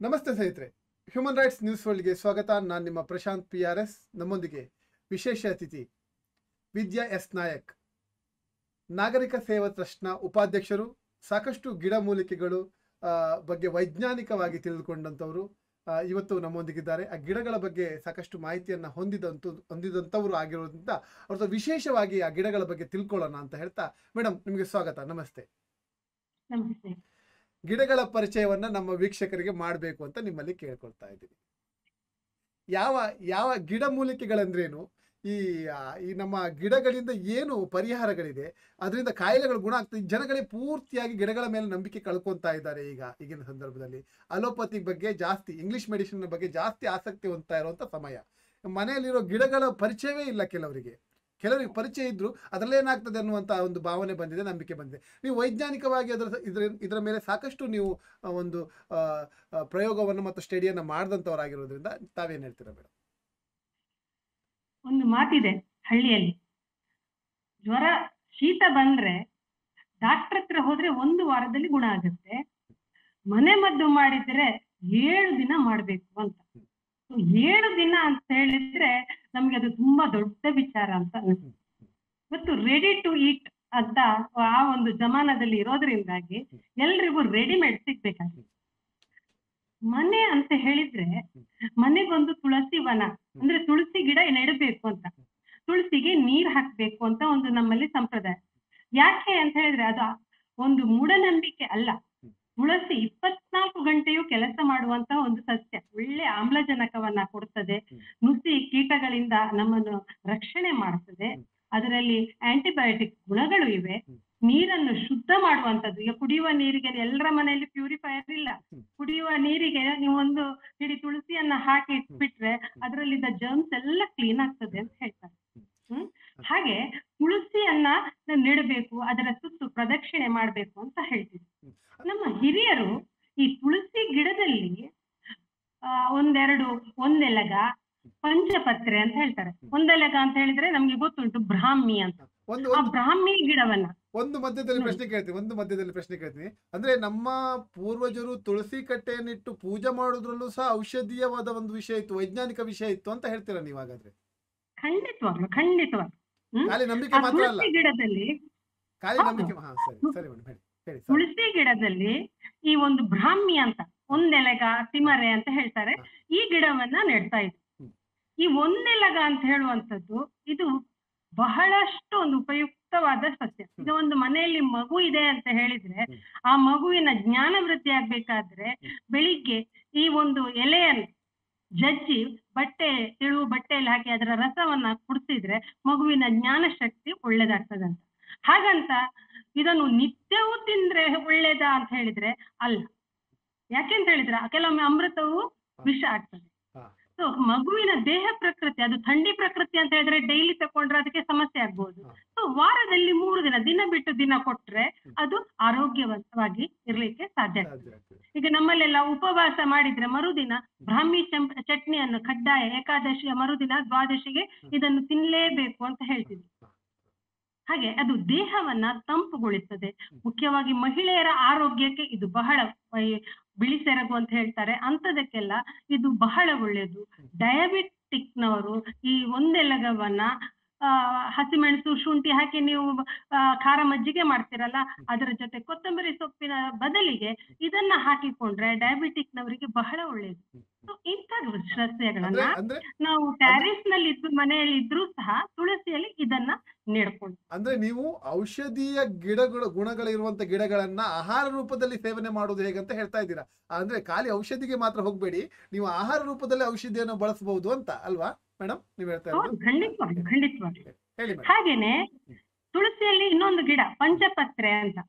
ನಮಸ್ತೆ ಸ್ನೇಹಿತರೆ, human rights news ವರ್ಲ್ಡ್ಗೆ ಸ್ವಾಗತ. ನಾನು ನಿಮ್ಮ ಪ್ರಶಾಂತ್ PRS. ನಮ್ಮೊಂದಿಗೆ ವಿಶೇಷ ಅತಿಥಿ ವಿದ್ಯಾ ಎಸ್ ನಾಯಕ್, ನಾಗರಿಕ ಸೇವಾ ಟ್ರಸ್ಟ್ನ ಉಪಾಧ್ಯಕ್ಷರು. ಸಾಕಷ್ಟು ಗಿಡಮೂಲಿಕೆಗಳು ಬಗ್ಗೆ ವೈಜ್ಞಾನಿಕವಾಗಿ ತಿಳಿದುಕೊಂಡಂಥವರು ಇವತ್ತು ನಮ್ಮೊಂದಿಗಿದ್ದಾರೆ. ಆ ಗಿಡಗಳ ಬಗ್ಗೆ ಸಾಕಷ್ಟು ಮಾಹಿತಿಯನ್ನು ಹೊಂದಿದಂಥವರು ಆಗಿರೋದ್ರಿಂದ ಅವ್ರದ್ದು ವಿಶೇಷವಾಗಿ ಆ ಗಿಡಗಳ ಬಗ್ಗೆ ತಿಳ್ಕೊಳ್ಳೋಣ ಅಂತ ಹೇಳ್ತಾ, ಮೇಡಮ್ ನಿಮಗೆ ಸ್ವಾಗತ. ನಮಸ್ತೆ. ನಮಸ್ತೆ. ಗಿಡಗಳ ಪರಿಚಯವನ್ನ ನಮ್ಮ ವೀಕ್ಷಕರಿಗೆ ಮಾಡಬೇಕು ಅಂತ ನಿಮ್ಮಲ್ಲಿ ಕೇಳ್ಕೊಳ್ತಾ ಇದ್ದೀನಿ. ಯಾವ ಯಾವ ಗಿಡಮೂಲಿಕೆಗಳಂದ್ರೇನು, ಈ ನಮ್ಮ ಗಿಡಗಳಿಂದ ಏನು ಪರಿಹಾರಗಳಿದೆ, ಅದರಿಂದ ಕಾಯಿಲೆಗಳು ಗುಣ ಆಗ್ತದೆ. ಜನಗಳೇ ಪೂರ್ತಿಯಾಗಿ ಗಿಡಗಳ ಮೇಲೆ ನಂಬಿಕೆ ಕಳ್ಕೊತಾ ಇದ್ದಾರೆ. ಈಗಿನ ಸಂದರ್ಭದಲ್ಲಿ ಅಲೋಪತಿ ಬಗ್ಗೆ ಜಾಸ್ತಿ, ಇಂಗ್ಲಿಷ್ ಮೆಡಿಸಿನ್ ಬಗ್ಗೆ ಜಾಸ್ತಿ ಆಸಕ್ತಿ ಹೊಂದ್ತಾ ಇರುವಂತ ಸಮಯ. ಮನೆಯಲ್ಲಿರೋ ಗಿಡಗಳ ಪರಿಚಯವೇ ಇಲ್ಲ ಕೆಲವರಿಗೆ ಪರಿಚಯ ಇದ್ರು ಅದರಲ್ಲೇನಾಗ್ತದೆ ಅನ್ನುವಂಥ ಒಂದು ಭಾವನೆ ಬಂದಿದೆ, ನಂಬಿಕೆ ಬಂದಿದೆ. ನೀವು ವೈಜ್ಞಾನಿಕವಾಗಿ ಇದರ ಮೇಲೆ ಸಾಕಷ್ಟು ನೀವು ಒಂದು ಪ್ರಯೋಗವನ್ನು ಮತ್ತು ಸ್ಟಡಿಯನ್ನು ಮಾಡಿದಂಥವರಾಗಿರೋದ್ರಿಂದ ತಾವೇನು ಹೇಳ್ತೀರಾ ಮೇಡಮ್? ಒಂದು ಮಾತಿದೆ ಹಳ್ಳಿಯಲ್ಲಿ, ಜ್ವರ ಶೀತ ಬಂದ್ರೆ ಡಾಕ್ಟರ್ ಹತ್ರ ಹೋದ್ರೆ 1 ವಾರದಲ್ಲಿ ಗುಣ ಆಗುತ್ತೆ, ಮನೆ ಮದ್ದು ಮಾಡಿದ್ರೆ 7 ದಿನ ಮಾಡ್ಬೇಕು ಅಂತ. 7 ದಿನ ಅಂತ ಹೇಳಿದ್ರೆ ನಮ್ಗೆ ಅದು ತುಂಬಾ ದೊಡ್ಡ ವಿಚಾರ ಅಂತ ಅನಿಸುತ್ತೆ. ಇವತ್ತು ರೆಡಿ ಟು ಈಟ್ ಅಂತ ಆ ಒಂದು ಜಮಾನದಲ್ಲಿ ಇರೋದ್ರಿಂದಾಗಿ ಎಲ್ರಿಗೂ ರೆಡಿಮೇಡ್ ಸಿಗ್ಬೇಕಾಗಿದೆ. ಮನೆ ಅಂತ ಹೇಳಿದ್ರೆ ಮನೆಗೊಂದು ತುಳಸಿ ವನ, ಅಂದ್ರೆ ತುಳಸಿ ಗಿಡ ನೆಡಬೇಕು ಅಂತ, ತುಳಸಿಗೆ ನೀರ್ ಹಾಕ್ಬೇಕು ಅಂತ ಒಂದು ನಮ್ಮಲ್ಲಿ ಸಂಪ್ರದಾಯ. ಯಾಕೆ ಅಂತ ಹೇಳಿದ್ರೆ ಅದು ಒಂದು ಮೂಢನಂಬಿಕೆ ಅಲ್ಲ. ತುಳಸಿ 24 ಗಂಟೆಯೂ ಕೆಲಸ ಮಾಡುವಂತ ಒಂದು ಸಸ್ಯ. ಒಳ್ಳೆ ಆಮ್ಲಜನಕವನ್ನ ಕೊಡ್ತದೆ, ನುಸಿ ಕೀಟಗಳಿಂದ ನಮ್ಮನ್ನು ರಕ್ಷಣೆ ಮಾಡ್ತದೆ, ಅದರಲ್ಲಿ ಆಂಟಿಬಯೋಟಿಕ್ ಗುಣಗಳು ಇವೆ, ನೀರನ್ನು ಶುದ್ಧ ಮಾಡುವಂತದ್ದು. ಈಗ ಕುಡಿಯುವ ನೀರಿಗೆ ಎಲ್ಲರ ಮನೆಯಲ್ಲಿ ಪ್ಯೂರಿಫೈಯರ್ ಇಲ್ಲ, ಕುಡಿಯುವ ನೀರಿಗೆ ನೀವು ಒಂದು ಹಿಡಿ ತುಳಸಿಯನ್ನ ಹಾಕಿ ಇಟ್ಬಿಟ್ರೆ ಅದರಲ್ಲಿದ್ದ ಜರ್ಮ್ಸ್ ಎಲ್ಲ ಕ್ಲೀನ್ ಆಗ್ತದೆ ಅಂತ ಹೇಳ್ತಾರೆ. ಹಾಗೆ ತುಳಸಿಯನ್ನ ನೆಡಬೇಕು, ಅದರ ಸುತ್ತು ಪ್ರದಕ್ಷಿಣೆ ಮಾಡ್ಬೇಕು ಅಂತ ಹೇಳ್ತೀವಿ. ನಮ್ಮ ಹಿರಿಯರು ಈ ತುಳಸಿ ಗಿಡದಲ್ಲಿ ಒಂದೆಲಗ, ಪಂಚಪತ್ರೆ ಅಂತ ಹೇಳ್ತಾರೆ. ಒಂದೆಲಗ ಅಂತ ಹೇಳಿದ್ರೆ ನಮ್ಗೆ ಗೊತ್ತುಂಟು ಬ್ರಾಹ್ಮಿ ಅಂತ. ಆ ಬ್ರಾಹ್ಮಿ ಗಿಡವನ್ನ ಒಂದು ಮಧ್ಯದಲ್ಲಿ ಪ್ರಶ್ನೆ ಕೇಳ್ತೀನಿ. ಅಂದ್ರೆ ನಮ್ಮ ಪೂರ್ವಜರು ತುಳಸಿ ಕಟ್ಟೆಯನ್ನಿಟ್ಟು ಪೂಜೆ ಮಾಡೋದ್ರಲ್ಲೂ ಸಹ ಔಷಧೀಯವಾದ ಒಂದು ವಿಷಯ ಇತ್ತು, ವೈಜ್ಞಾನಿಕ ವಿಷಯ ಇತ್ತು ಅಂತ ಹೇಳ್ತೀರಾ ನೀವು? ಹಾಗಾದ್ರೆ ಖಂಡಿತವಾಗ್ಲು ಖಾಲಿ ನಂಬಿಕೆ ಮಾತ್ರ ಅಲ್ಲ, ಗಿಡದಲ್ಲಿ ಖಾಲಿ ನಂಬಿಕೆ. ತುಳಸಿ ಗಿಡದಲ್ಲಿ ಈ ಒಂದು ಬ್ರಾಹ್ಮಿ ಅಂತ, ಒಂದೆಲಗ, ತಿಮರೆ ಅಂತ ಹೇಳ್ತಾರೆ, ಈ ಗಿಡವನ್ನ ನೆಡ್ತಾ ಇದ್ರು. ಈ ಒಂದೆಲಗ ಅಂತ ಹೇಳುವಂಥದ್ದು ಇದು ಬಹಳಷ್ಟು ಒಂದು ಉಪಯುಕ್ತವಾದ ಸಸ್ಯ. ಈಗ ಒಂದು ಮನೆಯಲ್ಲಿ ಮಗು ಇದೆ ಅಂತ ಹೇಳಿದ್ರೆ ಆ ಮಗುವಿನ ಜ್ಞಾನ ವೃದ್ಧಿ ಆಗ್ಬೇಕಾದ್ರೆ ಬೆಳಿಗ್ಗೆ ಈ ಒಂದು ಎಲೆಯನ್ನು ಜಜ್ಜಿ ತೆಳುವು ಬಟ್ಟೆಯಲ್ಲಿ ಹಾಕಿ ಅದರ ರಸವನ್ನ ಕುಡಿಸಿದ್ರೆ ಮಗುವಿನ ಜ್ಞಾನ ಶಕ್ತಿ ಒಳ್ಳೇದಾಗ್ತದಂತ. ಹಾಗಂತ ಇದನ್ನು ನಿತ್ಯವೂ ತಿಂದ್ರೆ ಒಳ್ಳೇದಾ ಅಂತ ಹೇಳಿದ್ರೆ ಅಲ್ಲ. ಯಾಕೆಂತ ಹೇಳಿದ್ರೆ ಕೆಲವೊಮ್ಮೆ ಅಮೃತವು ವಿಷ ಆಗ್ತದೆ. ಸೊ ಮಗುವಿನ ದೇಹ ಪ್ರಕೃತಿ, ಅದು ಥಂಡಿ ಪ್ರಕೃತಿ ಅಂತ ಹೇಳಿದ್ರೆ ಡೈಲಿ ತಕೊಂಡ್ರೆ ಅದಕ್ಕೆ ಸಮಸ್ಯೆ ಆಗ್ಬಹುದು. ಸೊ ವಾರದಲ್ಲಿ 3 ದಿನ, ದಿನ ಬಿಟ್ಟು ದಿನ ಕೊಟ್ರೆ ಅದು ಆರೋಗ್ಯವಂತವಾಗಿ ಇರ್ಲಿಕ್ಕೆ ಸಾಧ್ಯ ಆಗ್ತದೆ. ಈಗ ನಮ್ಮಲ್ಲೆಲ್ಲ ಉಪವಾಸ ಮಾಡಿದ್ರೆ ಮರುದಿನ ಬ್ರಾಹ್ಮಿ ಚಟ್ನಿಯನ್ನು ಕಡ್ಡಾಯ, ಏಕಾದಶಿಯ ಮರುದಿನ ದ್ವಾದಶಿಗೆ ಇದನ್ನು ತಿನ್ಲೇಬೇಕು ಅಂತ ಹೇಳ್ತಿದ್ವಿ. ಹಾಗೆ ಅದು ದೇಹವನ್ನ ತಂಪುಗೊಳಿಸ್ತದೆ. ಮುಖ್ಯವಾಗಿ ಮಹಿಳೆಯರ ಆರೋಗ್ಯಕ್ಕೆ ಇದು ಬಹಳ, ಬಿಳಿಸೆರಗು ಅಂತ ಹೇಳ್ತಾರೆ ಅಂತದಕ್ಕೆಲ್ಲ ಇದು ಬಹಳ ಒಳ್ಳೆಯದು. ಡಯಾಬಿಟಿಕ್ನವರು ಈ ಒಂದೆಲಗವನ್ನ ಹಸಿಮೆಣಸು, ಶುಂಠಿ ಹಾಕಿ ನೀವು ಖಾರ ಮಜ್ಜಿಗೆ ಮಾಡ್ತೀರಲ್ಲ, ಅದರ ಜೊತೆ ಕೊತ್ತಂಬರಿ ಸೊಪ್ಪಿನ ಬದಲಿಗೆ ಇದನ್ನ ಹಾಕಿಕೊಂಡ್ರೆ ಡಯಾಬಿಟಿಕ್ನವರಿಗೆ ಬಹಳ ಒಳ್ಳೆಯದು. ಇಂಥ ಸಸ್ಯಗಳನ್ನ ನಾವು ಟ್ಯಾರಿಸ್ ನಲ್ಲಿ ಇದ್ದು ಮನೆಯಲ್ಲಿ ಇದ್ರೂ ಸಹ ತುಳಸಿಯಲ್ಲಿ ಇದನ್ನ ನೆಡ್ಕೊಂಡು, ಅಂದ್ರೆ ನೀವು ಔಷಧೀಯ ಗುಣಗಳಿರುವಂತ ಗಿಡಗಳನ್ನ ಆಹಾರ ರೂಪದಲ್ಲಿ ಸೇವನೆ ಮಾಡೋದು ಹೇಗಂತ ಹೇಳ್ತಾ ಇದ್ದೀರಾ. ಅಂದ್ರೆ ಖಾಲಿ ಔಷಧಿಗೆ ಮಾತ್ರ ಹೋಗ್ಬೇಡಿ, ನೀವು ಆಹಾರ ರೂಪದಲ್ಲಿ ಔಷಧಿಯನ್ನು ಬಳಸಬಹುದು ಅಂತ ಅಲ್ವಾ ಮೇಡಮ್ ನೀವು ಹೇಳ್ತಾ ಇರೋದು? ಖಂಡಿತವಾಗಿ. ಹಾಗೇನೆ ತುಳಸಿಯಲ್ಲಿ ಇನ್ನೊಂದು ಗಿಡ ಪಂಚಪತ್ರೆ ಅಂತ.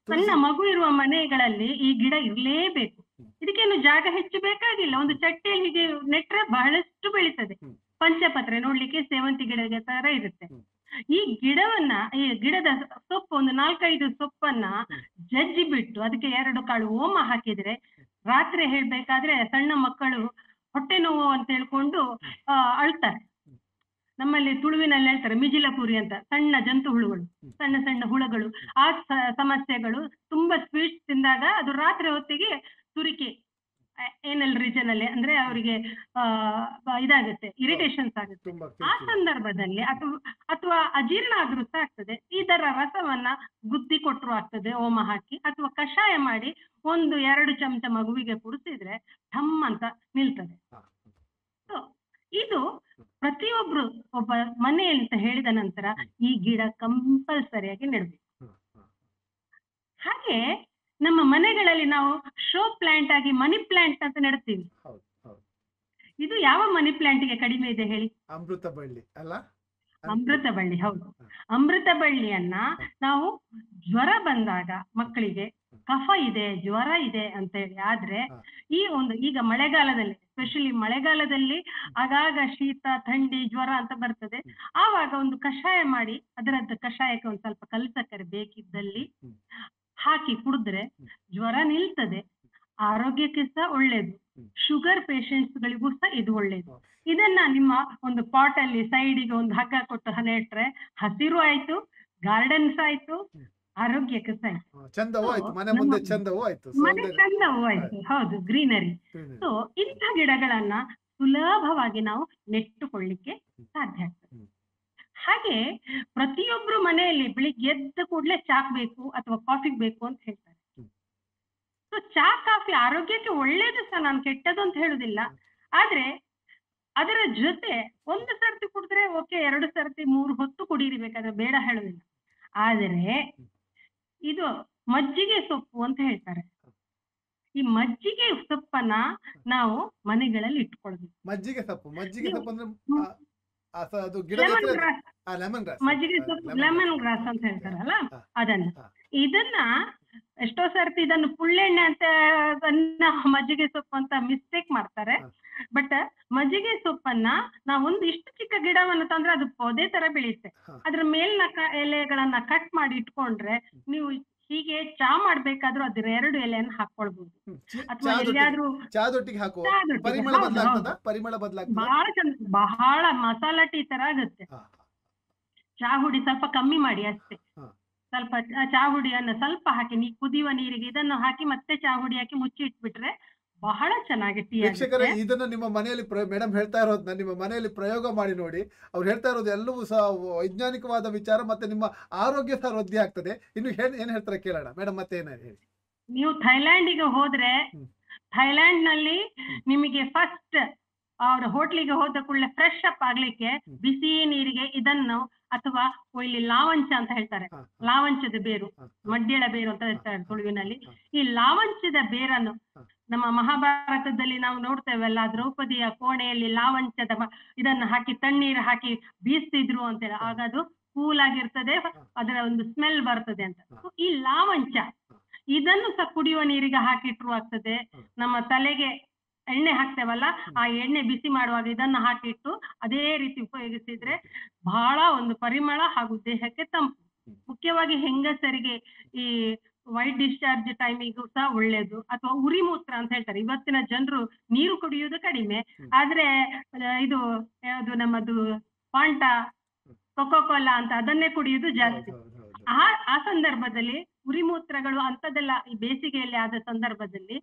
ಸಣ್ಣ ಮಗು ಇರುವ ಮನೆಗಳಲ್ಲಿ ಈ ಗಿಡ ಇರ್ಲೇಬೇಕು. ಇದಕ್ಕೇನು ಜಾಗ ಹೆಚ್ಚು ಬೇಕಾಗಿಲ್ಲ, ಒಂದು ಚಟ್ಟಿಯಲ್ಲಿ ಹೀಗೆ ನೆಟ್ರೆ ಬಹಳಷ್ಟು ಬೆಳೀತದೆ. ಪಂಚಪತ್ರೆ ನೋಡ್ಲಿಕ್ಕೆ ಸೇವಂತಿ ಗಿಡದ ತರ ಇರುತ್ತೆ. ಈ ಗಿಡದ ಸೊಪ್ಪು, ಒಂದು 4-5 ಸೊಪ್ಪನ್ನ ಜಜ್ಜಿ ಬಿಟ್ಟು ಅದಕ್ಕೆ 2 ಕಾಳು ಓಮ ಹಾಕಿದ್ರೆ ರಾತ್ರಿ ಹೇಳ್ಬೇಕಾದ್ರೆ ಸಣ್ಣ ಮಕ್ಕಳು ಹೊಟ್ಟೆ ನೋವು ಅಂತ ಹೇಳ್ಕೊಂಡು ಅಳ್ತಾರೆ. ನಮ್ಮಲ್ಲಿ ತುಳುವಿನಲ್ಲಿ ಹೇಳ್ತಾರೆ ಮಿಜಿಲಪುರಿ ಅಂತ, ಸಣ್ಣ ಜಂತು ಹುಳುಗಳು, ಸಣ್ಣ ಹುಳುಗಳು. ಆ ಸಮಸ್ಯೆಗಳು ತುಂಬಾ ಸ್ವೀಟ್ಸ್ ತಿಂದಾಗ ಅದು ರಾತ್ರಿ ಹೊತ್ತಿಗೆ ತುರಿಕೆ ಏನಲ್ ರೀಜನ್ ಅಲ್ಲಿ ಅಂದ್ರೆ ಅವರಿಗೆ ಇದಾಗುತ್ತೆ, ಇರಿಟೇಷನ್ಸ್ ಆಗುತ್ತೆ. ತುಂಬಾ ಆ ಕಿರಿಕಿರಿ. ಸಂದರ್ಭದಲ್ಲಿ ಅಥವಾ ಅಜೀರ್ಣ ಆದ್ರೂ ಸಹ ಆಗ್ತದೆ, ಇದರ ರಸವನ್ನ ಗುದ್ದಿ ಕೊಟ್ಟರು ಆಗ್ತದೆ ಓಮ ಹಾಕಿ, ಅಥವಾ ಕಷಾಯ ಮಾಡಿ 1-2 ಚಮಚ ಮಗುವಿಗೆ ಕುಡಿಸಿದ್ರೆ ಠಮ್ ಅಂತ ನಿಲ್ತದೆ. ಹಾ. So, ಇದು ಪ್ರತಿಯೊಬ್ರು ಒಬ್ಬ ಮನೆ ಅಂತ ಹೇಳಿದ ನಂತರ ಈ ಗಿಡ ಕಂಪಲ್ಸರಿಯಾಗಿ ನೆಡಬೇಕು. ಹ್ಮ್, ಹ್ಮ್. ಹಾಗೆ ನಮ್ಮ ಮನೆಗಳಲ್ಲಿ ನಾವು ಶೋ ಪ್ಲಾಂಟ್ ಆಗಿ ಮನಿ ಪ್ಲಾಂಟ್ ಅಂತ ನೆಡ್ತೀವಿ. ಹೌದು ಹೌದು. ಇದು ಯಾವ ಮನಿ ಪ್ಲಾಂಟ್ಗೆ ಕಡಿಮೆ ಇದೆ ಹೇಳಿ? ಅಮೃತ ಬಳ್ಳಿ ಅಲ್ಲ? ಅಮೃತ ಬಳ್ಳಿ. ಹೌದು, ಅಮೃತ ಬಳ್ಳಿಯನ್ನ ನಾವು ಜ್ವರ ಬಂದಾಗ ಮಕ್ಕಳಿಗೆ ಕಫ ಇದೆ, ಜ್ವರ ಇದೆ ಅಂತ ಹೇಳಿ ಆದ್ರೆ ಈಗ ಮಳೆಗಾಲದಲ್ಲಿ, ಎಸ್ಪೆಷಲಿ ಮಳೆಗಾಲದಲ್ಲಿ ಆಗಾಗ ಶೀತ, ಥಂಡಿ, ಜ್ವರ ಅಂತ ಬರ್ತದೆ. ಆವಾಗ ಒಂದು ಕಷಾಯ ಮಾಡಿ ಅದರದ್ದು ಕಷಾಯಕ್ಕೆ ಒಂದು ಸ್ವಲ್ಪ ಕಲ್ಸಕ್ಕರೆ ಬೇಕಿದ್ದಲ್ಲಿ ಹಾಕಿ ಕುಡಿದ್ರೆ ಜ್ವರ ನಿಲ್ತದೆ, ಆರೋಗ್ಯಕ್ಕೆ ಸಹ ಒಳ್ಳೇದು. ಶುಗರ್ ಪೇಷಂಟ್ಸ್ ಗಳಿಗೂ ಸಹ ಇದು ಒಳ್ಳೇದು. ಇದನ್ನ ನಿಮ್ಮ ಒಂದು ಪಾಟ್ ಅಲ್ಲಿ ಸೈಡಿಗೆ ಒಂದು ಹಗ್ಗ ಕೊಟ್ಟು ನೆಟ್ರೆ ಹಸಿರು ಆಯ್ತು, ಗಾರ್ಡನ್ಸ್ ಆಯ್ತು, ಆರೋಗ್ಯಕ್ಕೆ ಸಹ ಆಯ್ತು, ಚಂದವೂ ಆಯ್ತು, ಮನೆ ಮುಂದೆ ಚಂದವೂ ಆಯ್ತು, ಮನೆ ಚಂದವೂ ಆಯ್ತು. ಹೌದು, ಗ್ರೀನರಿ. ಸೊ ಇಂಥ ಗಿಡಗಳನ್ನ ಸುಲಭವಾಗಿ ನಾವು ನೆಟ್ಟುಕೊಳ್ಳಿಕ್ಕೆ ಸಾಧ್ಯ ಆಗ್ತದೆ. ಹಾಗೆ ಪ್ರತಿಯೊಬ್ರು ಮನೆಯಲ್ಲಿ ಬೆಳಿಗ್ಗೆ ಎದ್ದ ಕೂಡಲೇ ಚಾಕ್ ಬೇಕು ಅಥವಾ ಕಾಫಿ ಬೇಕು ಅಂತ ಹೇಳ್ತಾರೆ. ಸೊ ಚಾ ಕಾಫಿ ಆರೋಗ್ಯಕ್ಕೆ ಒಳ್ಳೇದು ಸಹ, ನಾನು ಕೆಟ್ಟದು ಅಂತ ಹೇಳುದಿಲ್ಲ. ಆದ್ರೆ ಅದರ ಜೊತೆ 1 ಸರ್ತಿ ಕುಡಿದ್ರೆ ಓಕೆ, 2 ಸರ್ತಿ 3 ಹೊತ್ತು ಕುಡೀರಿ ಬೇಕಾದ್ರೆ, ಬೇಡ ಹೇಳುದಿಲ್ಲ. ಆದರೆ ಇದು ಮಜ್ಜಿಗೆ ಸೊಪ್ಪು ಅಂತ ಹೇಳ್ತಾರೆ. ಈ ಮಜ್ಜಿಗೆ ಸೊಪ್ಪನ್ನ ನಾವು ಮನೆಗಳಲ್ಲಿ ಇಟ್ಕೊಳ್ಬೇಕು. ಮಜ್ಜಿಗೆ ಸೊಪ್ಪು ಅಂದ್ರೆ ಅದು ಲೆಮನ್ ಗ್ರಾಸ್, ಲೆಮನ್ ಗ್ರಾಸ್, ಮಜ್ಜಿಗೆ ಸೊಪ್ಪು, ಲೆಮನ್ ಗ್ರಾಸ್ ಅಂತ ಹೇಳ್ತಾರಲ್ಲ ಇದನ್ನ ಎಷ್ಟೋ ಸರ್ತಿ ಇದನ್ನು ಪುಳ್ಳೆಣ್ಣೆ ಅಂತ ಮಜ್ಜಿಗೆ ಸೊಪ್ಪು ಅಂತ ಮಿಸ್ಟೇಕ್ ಮಾಡ್ತಾರೆ. ಬಟ್ ಮಜ್ಜಿಗೆ ಸೊಪ್ಪನ್ನ ನಾವು ಒಂದು ಇಷ್ಟು ಚಿಕ್ಕ ಗಿಡವನ್ನು ತಂದ್ರೆ ಅದು ಪೊದೆ ತರ ಬೆಳೆಯುತ್ತೆ. ಅದ್ರ ಮೇಲಿನ ಎಲೆಗಳನ್ನ ಕಟ್ ಮಾಡಿ ಇಟ್ಕೊಂಡ್ರೆ ನೀವು ಹೀಗೆ ಚಾ ಮಾಡ್ಬೇಕಾದ್ರೂ ಅದ್ರ 2 ಎಲೆಯನ್ನು ಹಾಕೊಳ್ಬಹುದು. ಅಥವಾ ಎಲ್ಲಿಯಾದ್ರೂ ಬಹಳ ಚಂದ, ಬಹಳ ಮಸಾಲಾ ಟೀ ತರ ಆಗುತ್ತೆ. ಚಾ ಹುಡಿ ಸ್ವಲ್ಪ ಕಮ್ಮಿ ಮಾಡಿ ಅಷ್ಟೇ, ಸ್ವಲ್ಪ ಚಾ ಹುಡಿಯನ್ನು ಸ್ವಲ್ಪ ಹಾಕಿ ಕುದಿಯುವ ನೀರಿಗೆ ಇದನ್ನು ಹಾಕಿ ಮತ್ತೆ ಚಾ ಹುಡಿ ಹಾಕಿ ಮುಚ್ಚಿ ಇಟ್ಬಿಟ್ರೆ ಬಹಳ ಚೆನ್ನಾಗಿ ಟೀ ಆಗುತ್ತೆ. ಇದನ್ನ ನಿಮ್ಮ ಮನೆಯಲ್ಲಿ ಮೇಡಮ್ ಹೇಳ್ತಾ ಇರೋದನ್ನ ನಿಮ್ಮ ಮನೆಯಲ್ಲಿ ಪ್ರಯೋಗ ಮಾಡಿ ನೋಡಿ. ಅವ್ರು ಹೇಳ್ತಾ ಇರೋದು ಎಲ್ಲವೂ ಸಹ ವೈಜ್ಞಾನಿಕವಾದ ವಿಚಾರ, ಮತ್ತೆ ನಿಮ್ಮ ಆರೋಗ್ಯ ಸಹ ವೃದ್ಧಿ ಆಗ್ತದೆ. ಇನ್ನು ಏನ್ ಹೇಳ್ತಾರೆ ಕೇಳೋಣ ಮೇಡಮ್, ಮತ್ತೆ ಏನ ಹೇಳಿ. ನೀವು ಥೈಲ್ಯಾಂಡಿಗೆ ಹೋದ್ರೆ ಥೈಲ್ಯಾಂಡ್ ನಲ್ಲಿ ನಿಮಗೆ ಫಸ್ಟ್ ಅವ್ರ ಹೋಟ್ಲಿಗೆ ಹೋದ ಕೂಡಲೇ ಫ್ರೆಶ್ ಅಪ್ ಆಗ್ಲಿಕ್ಕೆ ಬಿಸಿ ನೀರಿಗೆ ಇದನ್ನು, ಅಥವಾ ಇಲ್ಲಿ ಲಾವಂಚ ಅಂತ ಹೇಳ್ತಾರೆ, ಲಾವಂಚದ ಬೇರು, ಮಡ್ಯಳ ಬೇರು ಅಂತ ಹೇಳ್ತಾರೆ ತುಳುವಿನಲ್ಲಿ. ಈ ಲಾವಂಚದ ಬೇರನ್ನು ನಮ್ಮ ಮಹಾಭಾರತದಲ್ಲಿ ನಾವು ನೋಡ್ತೇವಲ್ಲ, ದ್ರೌಪದಿಯ ಕೋಣೆಯಲ್ಲಿ ಲಾವಂಚದ ಇದನ್ನು ಹಾಕಿ ತಣ್ಣೀರು ಹಾಕಿ ಬೀಸ್ತಿದ್ರು ಅಂತೇಳಿ, ಆಗ ಅದು ಕೂಲ್ ಆಗಿರ್ತದೆ, ಅದರ ಒಂದು ಸ್ಮೆಲ್ ಬರ್ತದೆ ಅಂತ. ಈ ಲಾವಂಚ ಇದನ್ನು ಸಹ ಕುಡಿಯುವ ನೀರಿಗೆ ಹಾಕಿಟ್ರು ಆಗ್ತದೆ. ನಮ್ಮ ತಲೆಗೆ ಎಣ್ಣೆ ಹಾಕ್ತೇವಲ್ಲ, ಆ ಎಣ್ಣೆ ಬಿಸಿ ಮಾಡುವಾಗ ಇದನ್ನು ಹಾಕಿಟ್ಟು ಅದೇ ರೀತಿ ಉಪಯೋಗಿಸಿದ್ರೆ ಬಹಳ ಒಂದು ಪರಿಮಳ ಹಾಗೂ ದೇಹಕ್ಕೆ ತಂಪು. ಮುಖ್ಯವಾಗಿ ಹೆಂಗಸರಿಗೆ ಈ ವೈಟ್ ಡಿಸ್ಚಾರ್ಜ್ ಟೈಮಿಗೂ ಸಹ ಒಳ್ಳೇದು. ಅಥವಾ ಉರಿ ಮೂತ್ರ ಅಂತ ಹೇಳ್ತಾರೆ. ಇವತ್ತಿನ ಜನರು ನೀರು ಕುಡಿಯುವುದು ಕಡಿಮೆ, ಆದ್ರೆ ಇದು ಯಾವುದು ನಮ್ಮದು ಪಾಂಟಾ, ಕೊಕೊಕೋಲಾ ಅಂತ ಅದನ್ನೇ ಕುಡಿಯುವುದು ಜಾಸ್ತಿ. ಆ ಸಂದರ್ಭದಲ್ಲಿ ಉರಿಮೂತ್ರಗಳು ಅಂತದೆಲ್ಲ ಈ ಬೇಸಿಗೆಯಲ್ಲಿ ಆದ ಸಂದರ್ಭದಲ್ಲಿ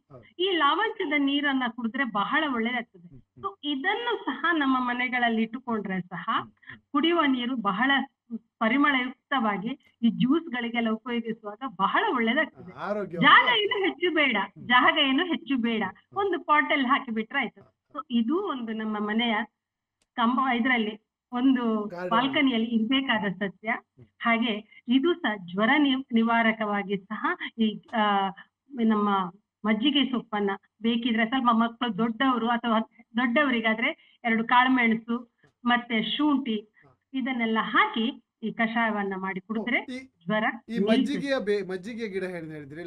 ಈ ಲಾವಂಚದ ನೀರನ್ನ ಕುಡಿದ್ರೆ ಬಹಳ ಒಳ್ಳೇದಾಗ್ತದೆ. ಸೊ ಇದನ್ನು ಸಹ ನಮ್ಮ ಮನೆಗಳಲ್ಲಿ ಇಟ್ಟುಕೊಂಡ್ರೆ ಸಹ ಕುಡಿಯುವ ನೀರು ಬಹಳ ಪರಿಮಳಯುಕ್ತವಾಗಿ ಈ ಜ್ಯೂಸ್ ಗಳಿಗೆಲ್ಲ ಉಪಯೋಗಿಸುವಾಗ ಬಹಳ ಒಳ್ಳೇದಾಗ್ತದೆ. ಜಾಗ ಏನು ಹೆಚ್ಚು ಬೇಡ, ಒಂದು ಪಾಟಲ್ ಹಾಕಿ ಬಿಟ್ರೆ ಆಯ್ತು. ಸೊ ಇದು ಒಂದು ನಮ್ಮ ಮನೆಯ ಇದರಲ್ಲಿ ಒಂದು ಬಾಲ್ಕನಿಯಲ್ಲಿ ಇರ್ಬೇಕಾದ ಸಸ್ಯ. ಹಾಗೆ ಇದು ಸಹ ಜ್ವರ ನಿವಾರಕವಾಗಿ ಸಹ ಈ ನಮ್ಮ ಮಜ್ಜಿಗೆ ಸೊಪ್ಪನ್ನ ಬೇಕಿದ್ರೆ ಸ್ವಲ್ಪ ಮಕ್ಕಳು, ದೊಡ್ಡವರು ಅಥವಾ ದೊಡ್ಡವರಿಗಾದ್ರೆ 2 ಕಾಳುಮೆಣಸು ಮತ್ತೆ ಶುಂಠಿ ಇದನ್ನೆಲ್ಲ ಹಾಕಿ ಈ ಕಷಾಯವನ್ನ ಮಾಡಿ ಕುಡಿದ್ರೆ ಜ್ವರ. ಈ ಮಜ್ಜಿಗೆ ಗಿಡ ಹೇಳಿದ್ರಿ,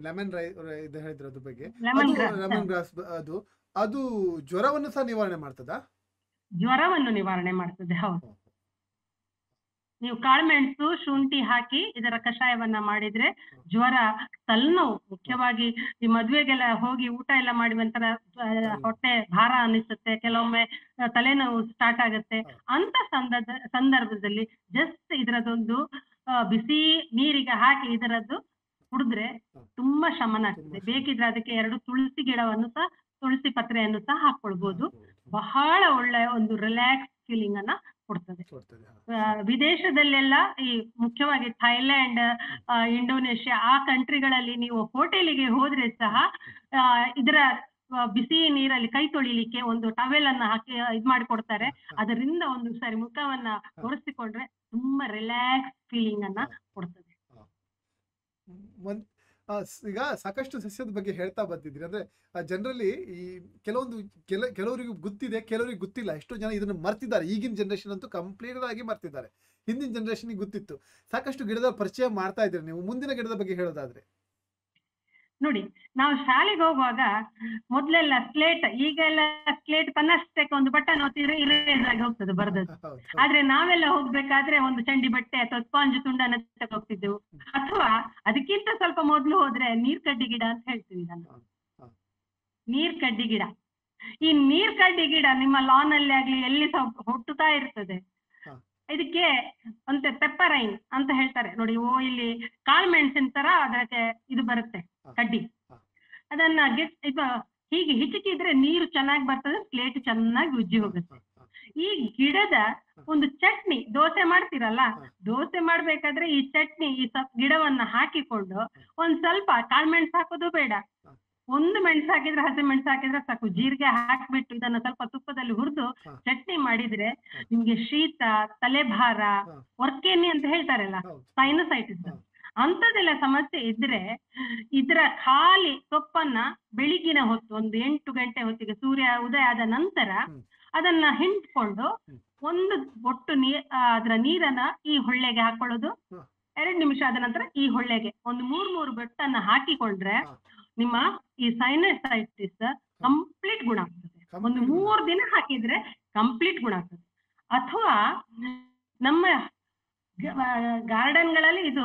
ಲೆಮನ್ ಇದು ಹೇಳಿದ್ರದ್ರ ಬಗ್ಗೆ, ಲೆಮನ್ ಗ್ರಾಸ್, ಅದು ಜ್ವರವನ್ನು ಸಹ ನಿವಾರಣೆ ಮಾಡ್ತದಾ? ಜ್ವರವನ್ನು ನಿವಾರಣೆ ಮಾಡ್ತದೆ, ಹೌದು. ನೀವು ಕಾಳುಮೆಣಸು, ಶುಂಠಿ ಹಾಕಿ ಇದರ ಕಷಾಯವನ್ನ ಮಾಡಿದ್ರೆ ಜ್ವರ, ತಲೆನೋವು, ಮುಖ್ಯವಾಗಿ ಈ ಮದ್ವೆಗೆಲ್ಲ ಹೋಗಿ ಊಟ ಎಲ್ಲ ಮಾಡಿ ಒಂಥರ ಹೊಟ್ಟೆ ಭಾರ ಅನಿಸುತ್ತೆ, ಕೆಲವೊಮ್ಮೆ ತಲೆನೋವು ಸ್ಟಾರ್ಟ್ ಆಗುತ್ತೆ, ಅಂತ ಸಂದರ್ಭದಲ್ಲಿ ಜಸ್ಟ್ ಇದರದೊಂದು ಬಿಸಿ ನೀರಿಗೆ ಹಾಕಿ ಇದರದ್ದು ಕುಡಿದ್ರೆ ತುಂಬಾ ಶಮನ ಆಗ್ತದೆ. ಬೇಕಿದ್ರೆ ಅದಕ್ಕೆ 2 ತುಳಸಿ ಗಿಡವನ್ನು ಸಹ ತುಳಸಿ ಪತ್ರೆಯನ್ನು ಸಹ ಹಾಕೊಳ್ಬಹುದು. ಬಹಳ ಒಳ್ಳೆ ಒಂದು ರಿಲ್ಯಾಕ್ಸ್ ಫೀಲಿಂಗ್ ಅನ್ನ ಕೊಡ್ತದೆ. ವಿದೇಶದಲ್ಲೆಲ್ಲ ಈ ಮುಖ್ಯವಾಗಿ ಥೈಲ್ಯಾಂಡ್, ಇಂಡೋನೇಷ್ಯಾ ಆ ಕಂಟ್ರಿಗಳಲ್ಲಿ ನೀವು ಹೋಟೆಲಿಗೆ ಹೋದ್ರೆ ಸಹ ಇದರ ಬಿಸಿ ನೀರಲ್ಲಿ ಕೈ ತೊಳಿಲಿಕ್ಕೆ ಒಂದು ಟವೆಲ್ ಅನ್ನ ಹಾಕಿ ಇದ್ ಮಾಡಿಕೊಡ್ತಾರೆ. ಅದರಿಂದ ಒಂದು ಸಾರಿ ಮುಖವನ್ನ ಒರೆಸಿಕೊಂಡ್ರೆ ತುಂಬಾ ರಿಲ್ಯಾಕ್ಸ್ ಫೀಲಿಂಗ್ ಅನ್ನ ಕೊಡ್ತದೆ. ಈಗ ಸಾಕಷ್ಟು ಸಸ್ಯದ ಬಗ್ಗೆ ಹೇಳ್ತಾ ಬಂದಿದ್ರಿ. ಅಂದ್ರೆ ಜನರಲಿ ಈ ಕೆಲವರಿಗೆ ಗೊತ್ತಿದೆ, ಕೆಲವರಿಗೆ ಗೊತ್ತಿಲ್ಲ. ಎಷ್ಟೋ ಜನ ಇದನ್ನು ಮರ್ತಿದ್ದಾರೆ. ಈಗಿನ ಜನರೇಷನ್ ಅಂತೂ ಕಂಪ್ಲೀಟ್ ಆಗಿ ಮರ್ತಿದ್ದಾರೆ. ಹಿಂದಿನ ಜನರೇಷನ್ಗೆ ಗೊತ್ತಿತ್ತು. ಸಾಕಷ್ಟು ಗಿಡದ ಪರಿಚಯ ಮಾಡ್ತಾ ಇದ್ದೀರಿ ನೀವು. ಮುಂದಿನ ಗಿಡದ ಬಗ್ಗೆ ಹೇಳೋದಾದ್ರೆ ನೋಡಿ, ನಾವು ಶಾಲೆಗೆ ಹೋಗುವಾಗ ಮೊದ್ಲೆಲ್ಲ ಸ್ಲೇಟ್, ಈಗೆಲ್ಲ ಸ್ಲೇಟ್ ತನ್ನಷ್ಟಕ್ಕೆ ಒಂದು ಬಟನ್ ಒತ್ತಿದ್ರೆ ಇರೇಸ್ ಆಗಿ ಹೋಗ್ತದೆ ಬರ್ದದ್ದು. ಆದ್ರೆ ನಾವೆಲ್ಲ ಹೋಗ್ಬೇಕಾದ್ರೆ ಒಂದು ಚಂಡಿ ಬಟ್ಟೆ ಅಥವಾ ಸ್ಪಾಂಜ್ ತುಂಡನ್ನ ಹೋಗ್ತಿದ್ದೆವು. ಅಥವಾ ಅದಕ್ಕಿಂತ ಸ್ವಲ್ಪ ಮೊದ್ಲು ಹೋದ್ರೆ ನೀರ್ಕಡ್ಡಿ ಗಿಡ ಅಂತ ಹೇಳ್ತೀವಿ ನಾನು. ನೀರ್ಕಡ್ಡಿ ಗಿಡ, ಈ ನೀರ್ಕಡ್ಡಿ ಗಿಡ ನಿಮ್ಮ ಲಾನ್ ಅಲ್ಲಿ ಆಗ್ಲಿ ಎಲ್ಲಿ ಸಹ ಹುಟ್ಟುತ್ತಾ ಇರ್ತದೆ. ಇದಕ್ಕೆ ಅಂತ ಪೆಪ್ಪರೈನ್ ಅಂತ ಹೇಳ್ತಾರೆ ನೋಡಿ. ಇಲ್ಲಿ ಕಾಳುಮೆಣಸಿನ ತರ ಅದಕ್ಕೆ ಇದು ಬರುತ್ತೆ ಕಡ್ಡಿ. ಅದನ್ನ ಹೀಗೆ ಹಿಚಕಿದ್ರೆ ನೀರು ಚೆನ್ನಾಗಿ ಬರ್ತದೆ, ಸ್ಲೇಟ್ ಚೆನ್ನಾಗಿ ಉಜ್ಜಿ ಹೋಗುತ್ತೆ. ಈ ಗಿಡದ ಒಂದು ಚಟ್ನಿ, ದೋಸೆ ಮಾಡ್ತೀರಲ್ಲ, ದೋಸೆ ಮಾಡ್ಬೇಕಾದ್ರೆ ಈ ಚಟ್ನಿ ಈ ಗಿಡವನ್ನ ಹಾಕಿಕೊಂಡು ಒಂದ್ ಸ್ವಲ್ಪ ಕಾಳುಮೆಣಸು ಹಾಕೋದು ಬೇಡ, ಒಂದು ಮೆಣಸು ಹಾಕಿದ್ರೆ, ಹಸಿ ಮೆಣಸು ಹಾಕಿದ್ರೆ ಸಾಕು, ಜೀರಿಗೆ ಹಾಕ್ಬಿಟ್ಟು ಇದನ್ನ ಸ್ವಲ್ಪ ತುಪ್ಪದಲ್ಲಿ ಹುರಿದು ಚಟ್ನಿ ಮಾಡಿದ್ರೆ ನಿಮ್ಗೆ ಶೀತ, ತಲೆಭಾರ, ಒರ್ಕೆನಿ ಅಂತ ಹೇಳ್ತಾರಲ್ಲ, ಸೈನಸೈಟಿಸ್ ಅಂತದೆಲ್ಲ ಸಮಸ್ಯೆ ಇದ್ರೆ ಇದರ ಖಾಲಿ ಸೊಪ್ಪನ್ನ ಬೆಳಿಗಿನ ಹೊತ್ತು ಒಂದು 8 ಗಂಟೆ ಹೊತ್ತಿಗೆ ಸೂರ್ಯ ಉದಯ ಆದ ನಂತರ ಅದನ್ನ ಹಿಂಡ್ಕೊಂಡು ಒಂದು ಬೊಟ್ಟು ಅದರ ನೀರನ್ನ ಈ ಹೊಳ್ಳೆಗೆ ಹಾಕೊಳ್ಳೋದು. 2 ನಿಮಿಷ ಆದ ನಂತರ ಈ ಹೊಳ್ಳೆಗೆ ಒಂದು 3 ಬೊಟ್ಟನ್ನ ಹಾಕಿಕೊಂಡ್ರೆ ನಿಮ್ಮ ಈ ಸೈನಸೈಟಿಸ್ ಕಂಪ್ಲೀಟ್ ಗುಣ ಆಗ್ತದೆ. ಒಂದು 3 ದಿನ ಹಾಕಿದ್ರೆ ಕಂಪ್ಲೀಟ್ ಗುಣ ಆಗ್ತದೆ. ಅಥವಾ ನಮ್ಮ ಗಾರ್ಡನ್ ಗಳಲ್ಲಿ ಇದು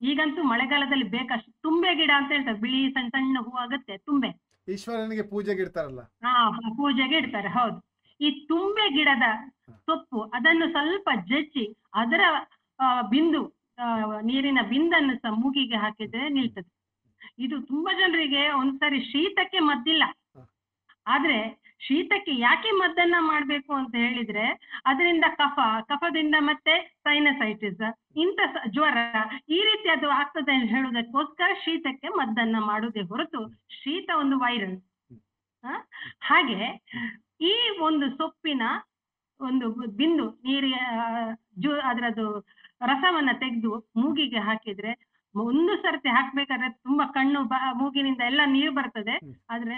ಈಗಂತೂ ಮಳೆಗಾಲದಲ್ಲಿ ಬೇಕಷ್ಟು ತುಂಬೆ ಗಿಡ ಅಂತ ಹೇಳ್ತಾರೆ. ಬಿಳಿ ಸಣ್ಣ ಸಣ್ಣ ಹೂ ಆಗುತ್ತೆ ತುಂಬೆ, ಈಶ್ವರನಿಗೆ ಪೂಜೆಗೆ ಇಡ್ತಾರಲ್ಲ. ಪೂಜೆಗೆ ಇಡ್ತಾರೆ, ಹೌದು. ಈ ತುಂಬೆ ಗಿಡದ ಸೊಪ್ಪು ಅದನ್ನು ಸ್ವಲ್ಪ ಜಜ್ಜಿ ಅದರ ಬಿಂದು ನೀರಿನ ಬಿಂದನ್ನು ಸಹ ಮೂಗಿಗೆ ಹಾಕಿದ್ರೆ ನಿಲ್ತದೆ. ಇದು ತುಂಬಾ ಜನರಿಗೆ ಒಂದ್ಸರಿ ಶೀತಕ್ಕೆ ಮದ್ದಿಲ್ಲ. ಆದ್ರೆ ಶೀತಕ್ಕೆ ಯಾಕೆ ಮದ್ದನ್ನ ಮಾಡ್ಬೇಕು ಅಂತ ಹೇಳಿದ್ರೆ ಅದರಿಂದ ಕಫದಿಂದ ಮತ್ತೆ ಸೈನಸೈಟಿಸ್, ಇಂಥ ಜ್ವರ ಈ ರೀತಿ ಅದು ಆಗ್ತದೆ ಅಂತ ಹೇಳುವುದಕ್ಕೋಸ್ಕರ ಶೀತಕ್ಕೆ ಮದ್ದನ್ನ ಮಾಡುವುದೇ ಹೊರತು ಶೀತ ಒಂದು ವೈರಲ್. ಹಾಗೆ ಈ ಒಂದು ಸೊಪ್ಪಿನ ಒಂದು ಬಿಂದು ನೀರಿನ ಅದರದ್ದು ರಸವನ್ನ ತೆಗೆದು ಮೂಗಿಗೆ ಹಾಕಿದ್ರೆ ಒಂದು ಸರ್ತಿ ಹಾಕ್ಬೇಕಾದ್ರೆ ತುಂಬಾ ಕಣ್ಣು ಮೂಗಿನಿಂದ ಎಲ್ಲ ನೀರು ಬರ್ತದೆ. ಆದ್ರೆ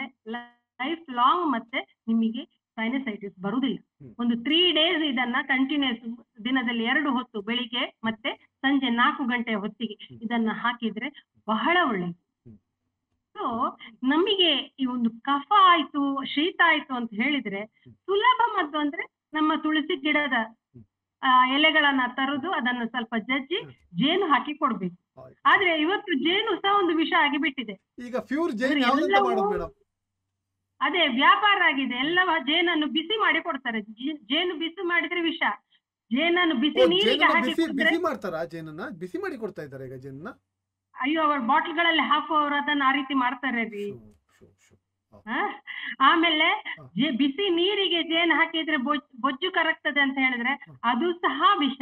ಲೈಫ್ ಲಾಂಗ್ ಮತ್ತೆ ನಿಮಗೆ ಸೈನಸೈಟಿಸ್ ಬರುವುದಿಲ್ಲ. ಒಂದು 3 days ಇದನ್ನ ಕಂಟಿನ್ಯೂಸ್ ದಿನದಲ್ಲಿ 2 ಹೊತ್ತು, ಬೆಳಿಗ್ಗೆ ಮತ್ತೆ ಸಂಜೆ 4 ಗಂಟೆ ಹೊತ್ತಿಗೆ ಇದನ್ನ ಹಾಕಿದ್ರೆ ಬಹಳ ಒಳ್ಳೆಯದು. ಸೊ ನಮಗೆ ಈ ಒಂದು ಕಫ ಆಯ್ತು, ಶೀತ ಆಯ್ತು ಅಂತ ಹೇಳಿದ್ರೆ ಸುಲಭ ಮದ್ದು ಅಂದ್ರೆ ನಮ್ಮ ತುಳಸಿ ಗಿಡದ ಎಲೆಗಳನ್ನ ತರುದು, ಅದನ್ನು ಸ್ವಲ್ಪ ಜಜ್ಜಿ ಜೇನು ಹಾಕಿ ಕೊಡ್ಬೇಕು. ಆದ್ರೆ ಇವತ್ತು ಜೇನು ಸಹ ಒಂದು ವಿಷ ಆಗಿ ಬಿಟ್ಟಿದೆ. ಈಗ ಪ್ಯೂರ್ ಜೇನು ಯಾವ್ದಂತ ಮಾಡೋದು ಮೇಡಮ್? ಅದೇ ವ್ಯಾಪಾರ ಆಗಿದೆ. ಎಲ್ಲ ಜೇನನ್ನು ಬಿಸಿ ಮಾಡಿ ಕೊಡ್ತಾರೆ. ಜೇನು ಬಿಸಿ ಮಾಡಿದ್ರೆ ವಿಷ. ಜೇನನ್ನು ಬಿಸಿ ನೀರಿಗೆ ಹಾಕಿ ಬಿಸಿ ಮಾಡ್ತಾರಾ? ಜೇನನ್ನ ಬಿಸಿ ಮಾಡಿ ಕೊಡ್ತಾ ಇದ್ದಾರೆ ಈಗ ಜೇನನ್ನ? ಅಯ್ಯೋ, ಅವ್ರ ಬಾಟ್ಲ್ಗಳಲ್ಲಿ ಹಾಕುವವರು ಅದನ್ನ ಆ ರೀತಿ ಮಾಡ್ತಾರೆ ರೀ. ಆಮೇಲೆ ಬಿಸಿ ನೀರಿಗೆ ಜೇನು ಹಾಕಿದ್ರೆ ಬೊಜ್ಜು ಕರಗ್ತದೆ ಅಂತ ಹೇಳಿದ್ರೆ ಅದು ಸಹ ವಿಷ.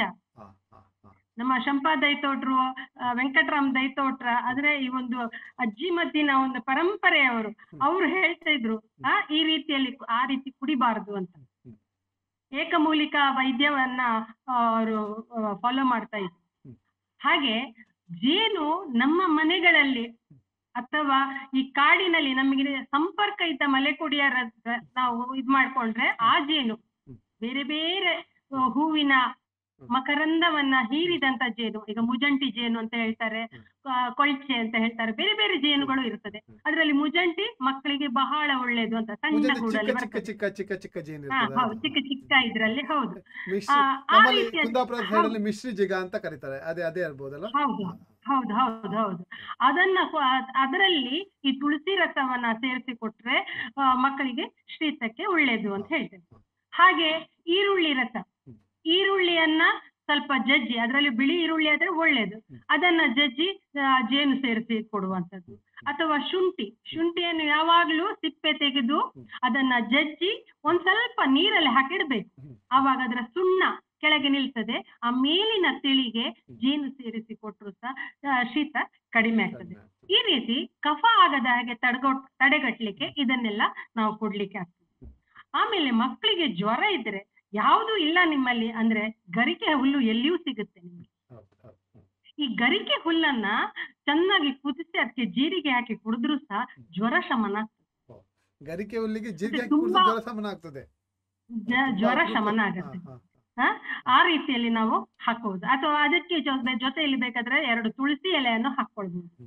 ನಮ್ಮ ಶಂಪಾ ದೈತೋಟ್ರು, ವೆಂಕಟರಾಮ್ ದೈತೋಟ್ರ ಆದ್ರೆ ಈ ಒಂದು ಅಜ್ಜಿ ಮದ್ದಿನ ಒಂದು ಪರಂಪರೆಯವರು ಅವ್ರು ಹೇಳ್ತಾ ಇದ್ರು ಈ ರೀತಿಯಲ್ಲಿ ಆ ರೀತಿ ಕುಡಿಬಾರದು ಅಂತ. ಏಕಮೂಲಿಕಾ ವೈದ್ಯವನ್ನ ಅವರು ಫಾಲೋ ಮಾಡ್ತಾ ಇದ್ರು. ಹಾಗೆ ಜೇನು ನಮ್ಮ ಮನೆಗಳಲ್ಲಿ ಅಥವಾ ಈ ಕಾಡಿನಲ್ಲಿ ನಮಗೆ ಸಂಪರ್ಕ ಇದ್ದ ಮಲೆಕುಡಿಯರ ನಾವು ಇದ್ ಮಾಡ್ಕೊಂಡ್ರೆ ಆ ಜೇನು ಬೇರೆ ಬೇರೆ ಹೂವಿನ ಮಕರಂದವನ್ನ ಹೀರಿದಂತ ಜೇನು, ಈಗ ಮುಜಂಟಿ ಜೇನು ಅಂತ ಹೇಳ್ತಾರೆ, ಕೊಳ್ಚೆ ಅಂತ ಹೇಳ್ತಾರೆ, ಬೇರೆ ಬೇರೆ ಜೇನುಗಳು ಇರ್ತದೆ. ಅದರಲ್ಲಿ ಮುಜಂಟಿ ಮಕ್ಕಳಿಗೆ ಬಹಳ ಒಳ್ಳೇದು ಅಂತ ಸಣ್ಣ ಗೂಡಲ್ಲಿ ಬರ್ತದೆ. ಹೌದು, ಚಿಕ್ಕ ಚಿಕ್ಕ ಇದ್ರಲ್ಲಿ. ಹೌದು, ಮಿಶ್ರಿ ಜಿಗ ಅಂತ ಕರೀತಾರೆ. ಅದೇ ಇರ್ಬೋದಲ್ಲ? ಹೌದು ಹೌದು ಹೌದು ಹೌದು. ಅದರಲ್ಲಿ ಈ ತುಳಸಿ ರಸವನ್ನ ಸೇರಿಸಿ ಕೊಟ್ರೆ ಮಕ್ಕಳಿಗೆ ಶೀತಕ್ಕೆ ಒಳ್ಳೇದು ಅಂತ ಹೇಳ್ತೇವೆ. ಹಾಗೆ ಈರುಳ್ಳಿ ರಸ, ಈರುಳ್ಳಿಯನ್ನ ಸ್ವಲ್ಪ ಜಜ್ಜಿ, ಅದರಲ್ಲಿ ಬಿಳಿ ಈರುಳ್ಳಿ ಆದ್ರೆ ಒಳ್ಳೇದು, ಅದನ್ನ ಜಜ್ಜಿ ಜೇನು ಸೇರಿಸಿ ಕೊಡುವಂಥದ್ದು. ಅಥವಾ ಶುಂಠಿಯನ್ನು ಯಾವಾಗ್ಲೂ ಸಿಪ್ಪೆ ತೆಗೆದು ಅದನ್ನ ಜಜ್ಜಿ ಒಂದ್ ಸ್ವಲ್ಪ ನೀರಲ್ಲಿ ಹಾಕಿಡ್ಬೇಕು. ಆವಾಗ ಅದರ ಸುಣ್ಣ ಕೆಳಗೆ ನಿಲ್ತದೆ. ಆ ಮೇಲಿನ ತಿಳಿಗೆ ಜೇನು ಸೇರಿಸಿ ಕೊಟ್ಟರು ಸಹ ಶೀತ ಕಡಿಮೆ ಆಗ್ತದೆ. ಈ ರೀತಿ ಕಫ ಆಗದ ಹಾಗೆ ತಡೆಗಟ್ಲಿಕ್ಕೆ ಇದನ್ನೆಲ್ಲ ನಾವು ಕೊಡ್ಲಿಕ್ಕೆ ಆಗ್ತದೆ. ಆಮೇಲೆ ಮಕ್ಕಳಿಗೆ ಜ್ವರ ಇದ್ರೆ ಯಾವುದು ಇಲ್ಲ ನಿಮ್ಮಲ್ಲಿ ಅಂದ್ರೆ ಗರಿಕೆ ಹುಲ್ಲು ಎಲ್ಲಿಯೂ ಸಿಗುತ್ತೆ ನಿಮ್ಗೆ. ಈ ಗರಿಕೆ ಹುಲ್ಲನ್ನ ಚೆನ್ನಾಗಿ ಕುದಿಸಿ ಅದಕ್ಕೆ ಜೀರಿಗೆ ಹಾಕಿ ಕುಡಿದ್ರು ಸಹ ಜ್ವರ ಶಮನ ಆಗ್ತದೆ. ಗರಿಕೆ ಹುಲ್ಲಿಗೆ ಜೀರಿಗೆ ತುಂಬಾ ಜ್ವರ ಶಮನ ಆಗ್ತದೆ. ಜ್ವರ ಶಮನ ಆಗುತ್ತೆ. ಆ ರೀತಿಯಲ್ಲಿ ನಾವು ಹಾಕಬಹುದು. ಅಥವಾ ಅದಕ್ಕೆ ಜೊತೆಯಲ್ಲಿ ಬೇಕಾದ್ರೆ 2 ತುಳಸಿ ಎಲೆಯನ್ನು ಹಾಕೊಳ್ಬಹುದು.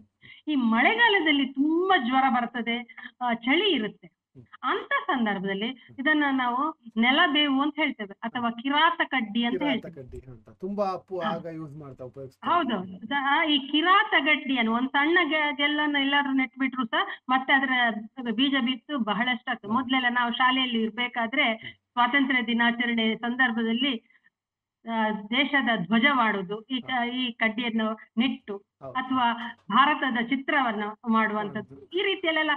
ಈ ಮಳೆಗಾಲದಲ್ಲಿ ತುಂಬಾ ಜ್ವರ ಬರ್ತದೆ, ಚಳಿ ಇರುತ್ತೆ. ಅಂತ ಸಂದರ್ಭದಲ್ಲಿ ಇದನ್ನ ನಾವು ನೆಲಬೇವು ಅಂತ ಹೇಳ್ತೇವೆ ಅಥವಾ ಕಿರಾತ ಕಡ್ಡಿ ಅಂತ ಹೇಳ್ತೇವೆ. ತುಂಬಾ ಯೂಸ್ ಮಾಡ್ತಾ ಉಪಯೋಗಿಸ್ತಾರೆ. ಹೌದೌದು. ಈ ಕಿರಾತ ಗಡ್ಡಿಯನ್ನು ಒಂದ್ ಸಣ್ಣ ಗೆಲ್ಲನ್ನು ಎಲ್ಲಾದ್ರೂ ನೆಟ್ಬಿಟ್ರು ಸಹ ಮತ್ತೆ ಅದರ ಬೀಜ ಬಿತ್ತು ಬಹಳಷ್ಟು ಆಗ್ತದೆ. ಮೊದ್ಲೆಲ್ಲ ನಾವು ಶಾಲೆಯಲ್ಲಿ ಇರ್ಬೇಕಾದ್ರೆ ಸ್ವಾತಂತ್ರ್ಯ ದಿನಾಚರಣೆ ಸಂದರ್ಭದಲ್ಲಿ ದೇಶದ ಧ್ವಜವಾಡುದು ಈ ಕಡ್ಡಿಯನ್ನು ನೆಟ್ಟು ಅಥವಾ ಭಾರತದ ಚಿತ್ರವನ್ನು ಮಾಡುವಂತದ್ದು ಈ ರೀತಿಯಲ್ಲೆಲ್ಲ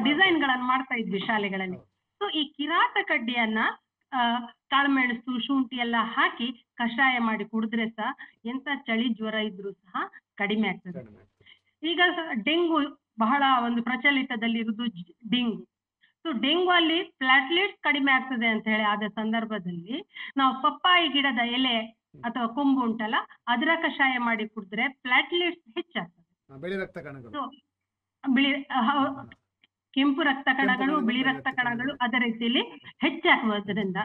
ಡಿಸೈನ್ ಗಳನ್ನು ಮಾಡ್ತಾ ಇದ್ವಿ ಶಾಲೆಗಳಲ್ಲಿ. ಸೊ ಈ ಕಿರಾತ ಕಡ್ಡಿಯನ್ನ ಕಾಳುಮೆಣಸು ಶುಂಠಿ ಎಲ್ಲ ಹಾಕಿ ಕಷಾಯ ಮಾಡಿ ಕುಡಿದ್ರೆ ಸಹ ಎಂತ ಚಳಿ ಜ್ವರ ಇದ್ರೂ ಸಹ ಕಡಿಮೆ ಆಗ್ತದೆ. ಈಗ ಡೆಂಗು ಬಹಳ ಒಂದು ಪ್ರಚಲಿತದಲ್ಲಿರುವುದು ಡೆಂಗು. ಸೊ ಡೆಂಗು ಅಲ್ಲಿ ಪ್ಲಾಟ್ಲೆಟ್ಸ್ ಕಡಿಮೆ ಆಗ್ತದೆ ಅಂತ ಹೇಳಿ ಆದ ಸಂದರ್ಭದಲ್ಲಿ ನಾವು ಪಪ್ಪಾಯಿ ಗಿಡದ ಎಲೆ ಅಥವಾ ಕೊಂಬು ಉಂಟಲ್ಲ ಅದರ ಕಷಾಯ ಮಾಡಿ ಕುಡಿದ್ರೆ ಪ್ಲಾಟ್ಲೆಟ್ಸ್ ಹೆಚ್ಚಾಗ್ತದೆ. ಕೆಂಪು ರಕ್ತ ಕಣಗಳು ಬಿಳಿ ರಕ್ತ ಕಣಗಳು ಅದೇ ರೀತಿಯಲ್ಲಿ ಹೆಚ್ಚಾಗುವುದರಿಂದ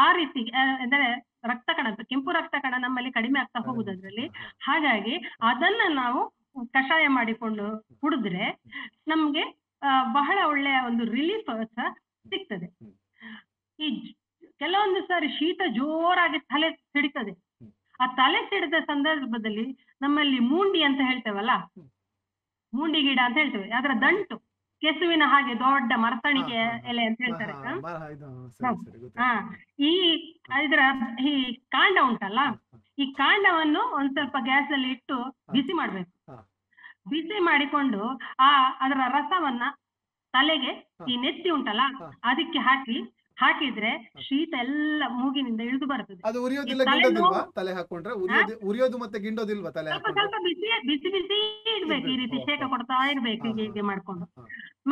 ಆ ರೀತಿ ಅಂದರೆ ರಕ್ತ ಕಣ ಕೆಂಪು ರಕ್ತ ಕಣ ನಮ್ಮಲ್ಲಿ ಕಡಿಮೆ ಆಗ್ತಾ ಹೋಗುದು ಅದರಲ್ಲಿ. ಹಾಗಾಗಿ ಅದನ್ನ ನಾವು ಕಷಾಯ ಮಾಡಿಕೊಂಡು ಕುಡಿದ್ರೆ ನಮ್ಗೆ ಬಹಳ ಒಳ್ಳೆಯ ಒಂದು ರಿಲೀಫ್ ಸಹ ಸಿಗ್ತದೆ. ಈ ಕೆಲವೊಂದು ಸಾರಿ ಶೀತ ಜೋರಾಗಿ ತಲೆ ಸಿಡಿತದೆ. ಆ ತಲೆ ಸಿಡಿದ ಸಂದರ್ಭದಲ್ಲಿ ನಮ್ಮಲ್ಲಿ ಮೂಂಡಿ ಅಂತ ಹೇಳ್ತೇವಲ್ಲ, ಮೂಂಡಿ ಗಿಡ ಅಂತ ಹೇಳ್ತೇವೆ, ಅದರ ದಂಟು ಕೆಸುವಿನ ಹಾಗೆ ದೊಡ್ಡ ಮರತಣಿಗೆ ಎಲೆ ಅಂತ ಹೇಳ್ತಾರೆ. ಈ ಕಾಂಡ ಉಂಟಲ್ಲ, ಈ ಕಾಂಡವನ್ನು ಒಂದ್ ಸ್ವಲ್ಪ ಗ್ಯಾಸ್ ಅಲ್ಲಿ ಇಟ್ಟು ಬಿಸಿ ಮಾಡ್ಬೇಕು. ಬಿಸಿ ಮಾಡಿಕೊಂಡು ಅದರ ರಸವನ್ನ ತಲೆಗೆ ಈ ನೆತ್ತಿ ಉಂಟಲ್ಲ ಅದಕ್ಕೆ ಹಾಕಿದ್ರೆ ಶೀತ ಎಲ್ಲ ಮೂಗಿನಿಂದ ಇಳಿದು ಬರ್ತದೆ. ಅದು ಉರಿಯೋದಿಲ್ಲ, ಗಿಂಡೋದಿಲ್ವಾ ತಲೆ ಹಾಕೊಂಡ್ರೆ? ಉರಿಯೋದು ಮತ್ತೆ ಗಿಂಡೋದಿಲ್ವಾ ತಲೆ ಹಾಕೊಂಡ್ರೆ? ಸ್ವಲ್ಪ ಬಿಸಿ ಬಿಸಿ ಇಡ್ಬೇಕು, ಈ ರೀತಿ ಶೇಕ ಕೊಡ್ತಾ ಇರ್ಬೇಕು ಹೀಗೆ ಮಾಡ್ಕೊಂಡು.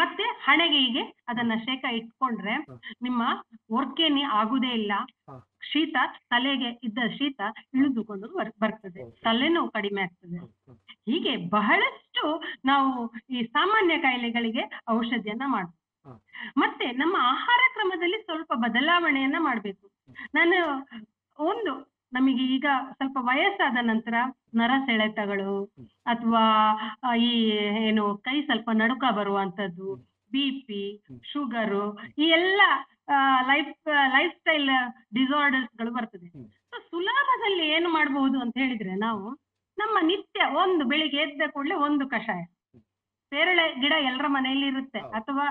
ಮತ್ತೆ ಹಣೆಗೆ ಹೀಗೆ ಅದನ್ನ ಶೇಕ ಇಟ್ಕೊಂಡ್ರೆ ನಿಮ್ಮ ಒರ್ಕೆನಿ ಆಗುದೇ ಇಲ್ಲ. ಶೀತ ತಲೆಗೆ ಇದ್ದ ಶೀತ ಇಳಿದುಕೊಂಡು ಬರ್ತದೆ, ತಲೆನೋವು ಕಡಿಮೆ ಆಗ್ತದೆ. ಹೀಗೆ ಬಹಳಷ್ಟು ನಾವು ಈ ಸಾಮಾನ್ಯ ಕಾಯಿಲೆಗಳಿಗೆ ಔಷಧಿಯನ್ನ ಮಾಡ್ತೀವಿ. ಮತ್ತೆ ನಮ್ಮ ಆಹಾರ ಕ್ರಮದಲ್ಲಿ ಸ್ವಲ್ಪ ಬದಲಾವಣೆಯನ್ನ ಮಾಡ್ಬೇಕು. ನಮಗೆ ಈಗ ಸ್ವಲ್ಪ ವಯಸ್ಸಾದ ನಂತರ ನರ ಸೆಳೆತಗಳು ಅಥವಾ ಈ ಕೈ ಸ್ವಲ್ಪ ನಡುಕ ಬರುವಂತದ್ದು, BP, ಶುಗರು, ಈ ಎಲ್ಲ ಲೈಫ್ ಸ್ಟೈಲ್ ಡಿಸಾರ್ಡರ್ಸ್ ಗಳು ಬರ್ತದೆ. ಸುಲಭದಲ್ಲಿ ಏನು ಮಾಡಬಹುದು ಅಂತ ಹೇಳಿದ್ರೆ ನಾವು ನಮ್ಮ ನಿತ್ಯ ಬೆಳಿಗ್ಗೆ ಎದ್ದ ಕೂಡಲೇ ಒಂದು ಕಷಾಯ. ಪೇರಳೆ ಗಿಡ ಎಲ್ಲರ ಮನೆಯಲ್ಲಿ ಇರುತ್ತೆ, ಅಥವಾ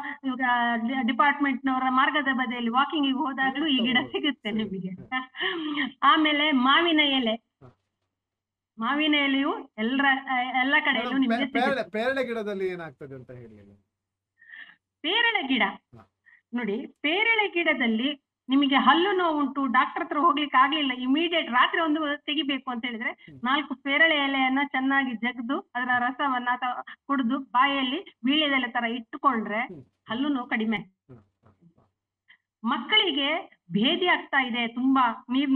ಡಿಪಾರ್ಟ್ಮೆಂಟ್ನವರ ಮಾರ್ಗದ ಬದಿಯಲ್ಲಿ ವಾಕಿಂಗ್ ಹೋದಾಗ್ಲೂ ಈ ಗಿಡ ಸಿಗುತ್ತೆ ನಿಮಗೆ. ಆಮೇಲೆ ಮಾವಿನ ಎಲೆಯು ಎಲ್ಲ ಕಡೆಯಲ್ಲೂ ನಿಮಗೆ ಪೇರಳೆ ಗಿಡದಲ್ಲಿ ಏನಾಗ್ತದೆ ಅಂತ ಹೇಳಿ. ಪೇರಳೆ ಗಿಡ ನೋಡಿ, ಪೇರಳೆ ಗಿಡದಲ್ಲಿ ನಿಮಗೆ ಹಲ್ಲು ನೋವು ಉಂಟು, ಡಾಕ್ಟರ್ ಹತ್ರ ಹೋಗ್ಲಿಕ್ಕೆ ಆಗ್ಲಿಲ್ಲ, ಇಮಿಡಿಯೇಟ್ ರಾತ್ರಿ ಒಂದು ತೆಗಿಬೇಕು ಅಂತ ಹೇಳಿದ್ರೆ 4 ಪೇರಳೆ ಎಲೆಯನ್ನ ಚೆನ್ನಾಗಿ ಜಗ್ದು ಅದರ ರಸವನ್ನ ಕುಡಿದು ಬಾಯಲ್ಲಿ ವೀಳ್ಯದೆಲೆ ತರ ಇಟ್ಟುಕೊಂಡ್ರೆ ಹಲ್ಲು ನೋವು ಕಡಿಮೆ. ಮಕ್ಕಳಿಗೆ ಭೇದಿ ಆಗ್ತಾ ಇದೆ, ತುಂಬಾ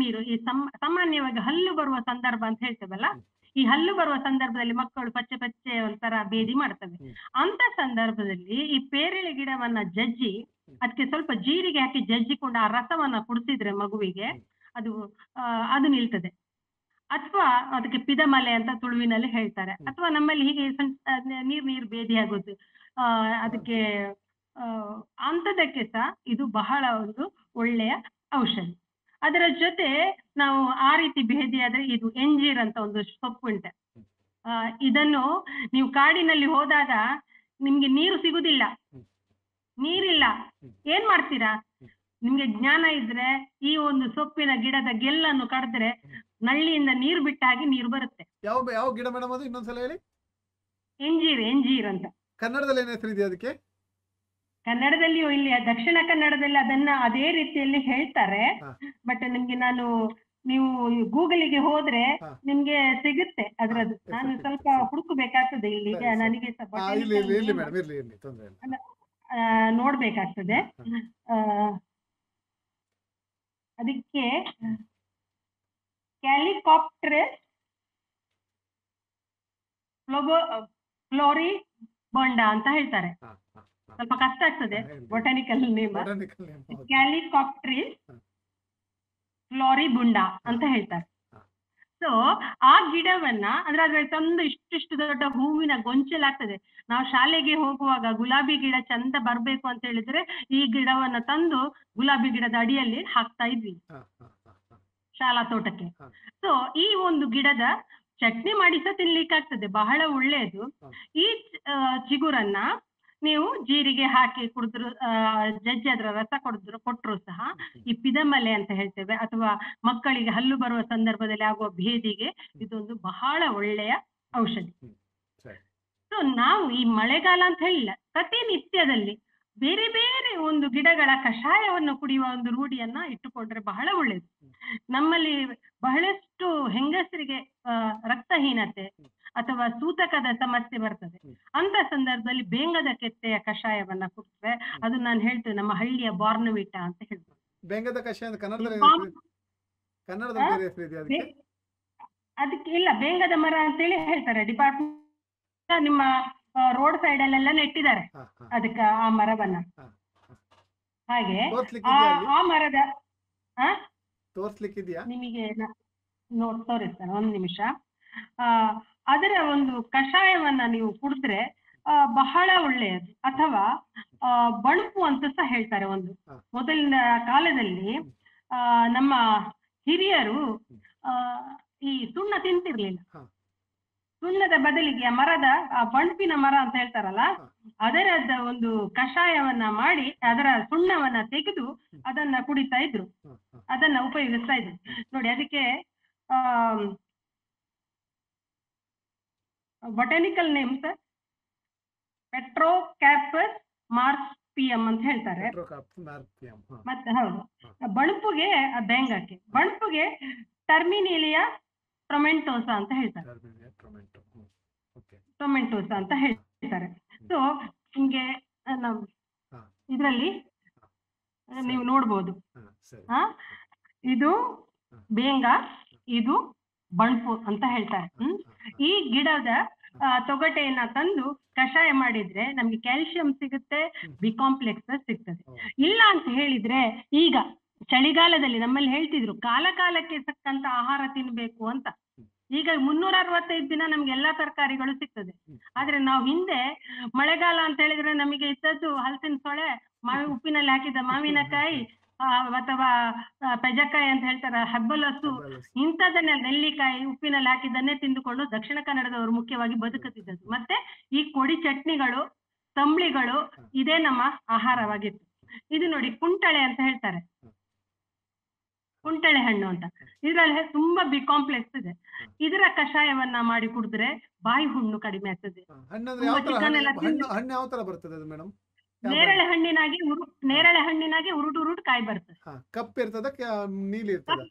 ನೀರು ಈ ಸಾಮಾನ್ಯವಾಗಿ ಹಲ್ಲು ಬರುವ ಸಂದರ್ಭ ಅಂತ ಹೇಳ್ತೇವಲ್ಲ, ಈ ಹಲ್ಲು ಬರುವ ಸಂದರ್ಭದಲ್ಲಿ ಮಕ್ಕಳು ಪಚ್ಚೆ ಒಂಥರ ಭೇದಿ ಮಾಡ್ತವೆ. ಅಂತ ಸಂದರ್ಭದಲ್ಲಿ ಈ ಪೇರಳೆ ಗಿಡವನ್ನ ಜಜ್ಜಿ ಅದಕ್ಕೆ ಸ್ವಲ್ಪ ಜೀರಿಗೆ ಹಾಕಿ ಜಜ್ಜಿಕೊಂಡು ಆ ರಸವನ್ನ ಕುಡಿಸಿದ್ರೆ ಮಗುವಿಗೆ ಅದು ನಿಲ್ತದೆ. ಅಥವಾ ಅದಕ್ಕೆ ಪಿದಮಲೆ ಅಂತ ತುಳುವಿನಲ್ಲಿ ಹೇಳ್ತಾರೆ. ಅಥವಾ ನಮ್ಮಲ್ಲಿ ಹೀಗೆ ನೀರು ಭೇದಿ ಆಗೋದು, ಅದಕ್ಕೆ ಅಂಥದಕ್ಕೆ ಸಹ ಇದು ಬಹಳ ಒಂದು ಒಳ್ಳೆಯ ಔಷಧಿ. ಅದರ ಜೊತೆ ನಾವು ಆ ರೀತಿ ಭೇದಿ ಆದ್ರೆ ಇದು ಎಂಜೀರ್ ಅಂತ ಒಂದು ಸೊಪ್ಪು ಉಂಟು. ಇದನ್ನು ನೀವು ಕಾಡಿನಲ್ಲಿ ಹೋದಾಗ ನಿಮ್ಗೆ ನೀರು ಸಿಗುದಿಲ್ಲ, ನೀರಿಲ್ಲ, ಏನ್ ಮಾಡ್ತೀರಾ? ನಿಮ್ಗೆ ಜ್ಞಾನ ಇದ್ರೆ ಈ ಒಂದು ಸೊಪ್ಪಿನ ಗಿಡದ ಗೆಲ್ಲನ್ನು ಕಡಿದ್ರೆ ನಳ್ಳಿಯಿಂದ ನೀರು ಬಿಟ್ಟ ಹಾಗೆ ನೀರು ಬರುತ್ತೆ. ಯಾವ ಗಿಡ ಮೇಡಮ್ ಅದು? ಇನ್ನೊಂದ್ಸಲ ಹೇಳಿ. ಎಂಜೀರ್ ಅಂತ. ಕನ್ನಡದಲ್ಲಿ ಏನ್ ಹೆಸರಿದೆ ಅದಕ್ಕೆ? ಕನ್ನಡದಲ್ಲಿಯೂ ಇಲ್ಲಿ ದಕ್ಷಿಣ ಕನ್ನಡದಲ್ಲಿ ಅದನ್ನ ಅದೇ ರೀತಿಯಲ್ಲಿ ಹೇಳ್ತಾರೆ. ಬಟ್ ನಿಮ್ಗೆ ನೀವು ಗೂಗಲಿಗೆ ಹೋದ್ರೆ ನಿಮ್ಗೆ ಸಿಗುತ್ತೆ ಅದ್ರದ್ದು. ನಾನು ಸ್ವಲ್ಪ ಹುಡುಕಬೇಕಾಗ್ತದೆ ಇಲ್ಲಿಗೆ, ನನಗೆ ನೋಡ್ಬೇಕಾಗ್ತದೆ. ಅದಕ್ಕೆ ಕ್ಯಾಲಿಕಾಪ್ಟರಸ್ ಫ್ಲೋರಿಬಂಡಾ ಅಂತ ಹೇಳ್ತಾರೆ. ಸ್ವಲ್ಪ ಕಷ್ಟ ಆಗ್ತದೆ ಬೊಟಾನಿಕಲ್ ನೇಮ್. ಕ್ಯಾಲಿಕಾಪ್ಟರಿಸ್ ಫ್ಲೋರಿಬುಂಡಾ ಅಂತ ಹೇಳ್ತಾರೆ. ಸೊ ಆ ಗಿಡವನ್ನ ಅಂದ್ರೆ ಅದ್ರಲ್ಲಿ ತಂದು ಇಷ್ಟಿಷ್ಟು ದೊಡ್ಡ ಹೂವಿನ ಗೊಂಚಲಾಗ್ತದೆ. ನಾವು ಶಾಲೆಗೆ ಹೋಗುವಾಗ ಗುಲಾಬಿ ಗಿಡ ಚಂದ ಬರ್ಬೇಕು ಅಂತ ಹೇಳಿದ್ರೆ ಈ ಗಿಡವನ್ನ ತಂದು ಗುಲಾಬಿ ಗಿಡದ ಅಡಿಯಲ್ಲಿ ಹಾಕ್ತಾ ಇದ್ವಿ ಶಾಲಾ ತೋಟಕ್ಕೆ. ಸೊ ಈ ಒಂದು ಗಿಡದ ಚಟ್ನಿ ಮಾಡಿ ಸಹ ತಿನ್ಲಿಕ್ಕಾಗ್ತದೆ, ಬಹಳ ಒಳ್ಳೆಯದು. ಈ ಚಿಗುರನ್ನ ನೀವು ಜೀರಿಗೆ ಹಾಕಿ ಕುಡಿದ್ರು, ಜಜ್ಜಿ ಅದರ ರಸ ಕೊಟ್ಟರು ಸಹ ಈ ಪಿದಮಲೆ ಅಂತ ಹೇಳ್ತೇವೆ, ಅಥವಾ ಮಕ್ಕಳಿಗೆ ಹಲ್ಲು ಬರುವ ಸಂದರ್ಭದಲ್ಲಿ ಆಗುವ ಭೇದಿಗೆ ಇದೊಂದು ಬಹಳ ಒಳ್ಳೆಯ ಔಷಧಿ. ಸೊ ನಾವು ಈ ಮಳೆಗಾಲ ಅಂತ ಹೇಳಿಲ್ಲ, ಪ್ರತಿನಿತ್ಯದಲ್ಲಿ ಬೇರೆ ಬೇರೆ ಒಂದು ಗಿಡಗಳ ಕಷಾಯವನ್ನು ಕುಡಿಯುವ ಒಂದು ರೂಢಿಯನ್ನ ಇಟ್ಟುಕೊಂಡ್ರೆ ಬಹಳ ಒಳ್ಳೆಯದು. ನಮ್ಮಲ್ಲಿ ಬಹಳಷ್ಟು ಹೆಂಗಸರಿಗೆ ರಕ್ತಹೀನತೆ ಅಥವಾ ಸೂತಕದ ಸಮಸ್ಯೆ ಬರ್ತದೆ. ಅಂತ ಸಂದರ್ಭದಲ್ಲಿ ಬೇಂಗದ ಕೆತ್ತೆಯ ಕಷಾಯವನ್ನ ಕುಡಿದ್ರೆ ಅದು ನಾನು ಹೇಳ್ತೇನೆ ನಮ್ಮ ಹಳ್ಳಿಯ ಬಾರ್ನವಿಟ ಅಂತ ಹೇಳ್ಬೋದು. ಬೇಂಗದ ಕಷಾಯ ಅದಕ್ಕೆ ಇಲ್ಲ, ಬೇಂಗದ ಮರ ಅಂತೇಳಿ ಹೇಳ್ತಾರೆ. ಡಿಪಾರ್ಟ್ಮೆಂಟ್ ನಿಮ್ಮ ರೋಡ್ ಸೈಡ್ ಅಲ್ಲೆಲ್ಲ ನೆಟ್ಟಿದ್ದಾರೆ ಅದಕ್ಕೆ ಆ ಮರವನ್ನ. ಹಾಗೆ ಆ ಮರದ ನಿಮಗೆ ತೋರಿಸ್ತಾನೆ ಒಂದು ನಿಮಿಷ. ಅದರ ಒಂದು ಕಷಾಯವನ್ನ ನೀವು ಕುಡಿದ್ರೆ ಬಹಳ ಒಳ್ಳೆಯದು. ಅಥವಾ ಬಣುಪು ಅಂತ ಸಹ ಹೇಳ್ತಾರೆ. ಒಂದು ಮೊದಲಿನ ಕಾಲದಲ್ಲಿ ನಮ್ಮ ಹಿರಿಯರು ಈ ಸುಣ್ಣ ತಿಂತಿರ್ಲಿಲ್ಲ. ಸುಣ್ಣದ ಬದಲಿಗೆ ಮರದ ಬಣುಪಿನ ಮರ ಅಂತ ಹೇಳ್ತಾರಲ್ಲ, ಅದರದ ಒಂದು ಕಷಾಯವನ್ನ ಮಾಡಿ ಅದರ ಸುಣ್ಣವನ್ನ ತೆಗೆದು ಅದನ್ನ ಕುಡಿತಾ ಇದ್ರು, ಅದನ್ನ ಉಪಯೋಗಿಸ್ತಾ ಇದ್ರು. ನೋಡಿ ಅದಕ್ಕೆ ಬೊಟಾನಿಕಲ್ ನೇಮ್ಸ್ ಪೆಟ್ರೋಕಾರ್ಪಸ್ ಮಾರ್ಪಿಯಂ ಅಂತ ಹೇಳ್ತಾರೆ. ಮತ್ತೆ ಹೌದು, ಬಣುಪುಗೆ ಬೇಂಗಕ್ಕೆ, ಬಣುಪುಗೆ ಟರ್ಮಿನೇಲಿಯಾ ಟೊಮೆಂಟೋಸಾ ಅಂತ ಹೇಳ್ತಾರೆ. ಟೊಮೆಂಟೋಸಾ ಅಂತ ಹೇಳ್ತಾರೆ. ಸೊ ಹಿಂಗೆ ಇದರಲ್ಲಿ ನೀವು ನೋಡ್ಬೋದು. ಇದು ಬೇಂಗ, ಇದು ಬಣುಪು ಅಂತ ಹೇಳ್ತಾರೆ. ಈ ಗಿಡದ ತೊಗಟೆಯನ್ನ ತಂದು ಕಷಾಯ ಮಾಡಿದ್ರೆ ನಮ್ಗೆ ಕ್ಯಾಲ್ಸಿಯಂ ಸಿಗುತ್ತೆ, ಬಿ ಕಾಂಪ್ಲೆಕ್ಸ್ ಸಿಗ್ತದೆ. ಇಲ್ಲ ಅಂತ ಹೇಳಿದ್ರೆ ಈಗ ಚಳಿಗಾಲದಲ್ಲಿ ನಮ್ಮಲ್ಲಿ ಹೇಳ್ತಿದ್ರು ಕಾಲ ಕಾಲಕ್ಕೆ ತಕ್ಕಂತ ಆಹಾರ ತಿನ್ಬೇಕು ಅಂತ. ಈಗ 365 ದಿನ ನಮ್ಗೆ ಎಲ್ಲಾ ತರಕಾರಿಗಳು ಸಿಗ್ತದೆ. ಆದ್ರೆ ನಾವು ಹಿಂದೆ ಮಳೆಗಾಲ ಅಂತ ಹೇಳಿದ್ರೆ ನಮಗೆ ಇದ್ದದ್ದು ಹಲಸಿನ ಸೊಳೆ, ಉಪ್ಪಿನಲ್ಲಿ ಹಾಕಿದ ಮಾವಿನಕಾಯಿ, ಅಥವಾ ಪೆಜಕಾಯಿ ಅಂತ ಹೇಳ್ತಾರೆ, ಹಬ್ಬಲಸು, ಇಂಥದನ್ನೇ ನೆಲ್ಲಿಕಾಯಿ ಉಪ್ಪಿನಲ್ಲಿ ಹಾಕಿದ್ದನ್ನೇ ತಿಂದುಕೊಂಡು ದಕ್ಷಿಣ ಕನ್ನಡದವರು ಮುಖ್ಯವಾಗಿ ಬದುಕುತ್ತಿದ್ದದ್ದು. ಮತ್ತೆ ಈ ಕೊಡಿ ಚಟ್ನಿಗಳು, ತಂಬ್ಳಿಗಳು ಇದೇ ನಮ್ಮ ಆಹಾರವಾಗಿತ್ತು. ಇದು ನೋಡಿ ಕುಂಟಳೆ ಅಂತ ಹೇಳ್ತಾರೆ, ಕುಂಟಳೆ ಹಣ್ಣು ಅಂತ. ಇದ್ರಲ್ಲಿ ತುಂಬಾ ಬಿ ಕಾಂಪ್ಲೆಕ್ಸ್ ಇದೆ. ಇದರ ಕಷಾಯವನ್ನ ಮಾಡಿ ಕುಡಿದ್ರೆ ಬಾಯಿ ಹುಣ್ಣು ಕಡಿಮೆ ಆಗ್ತದೆ. ನೇರಳೆ ಹಣ್ಣಿನಾಗೆ ಉರುಟು ಕಾಯಿ ಬರ್ತದೆ. ಕಪ್ಪು ಇರ್ತದೆ, ನೀಲಿ ಇರ್ತದೆ.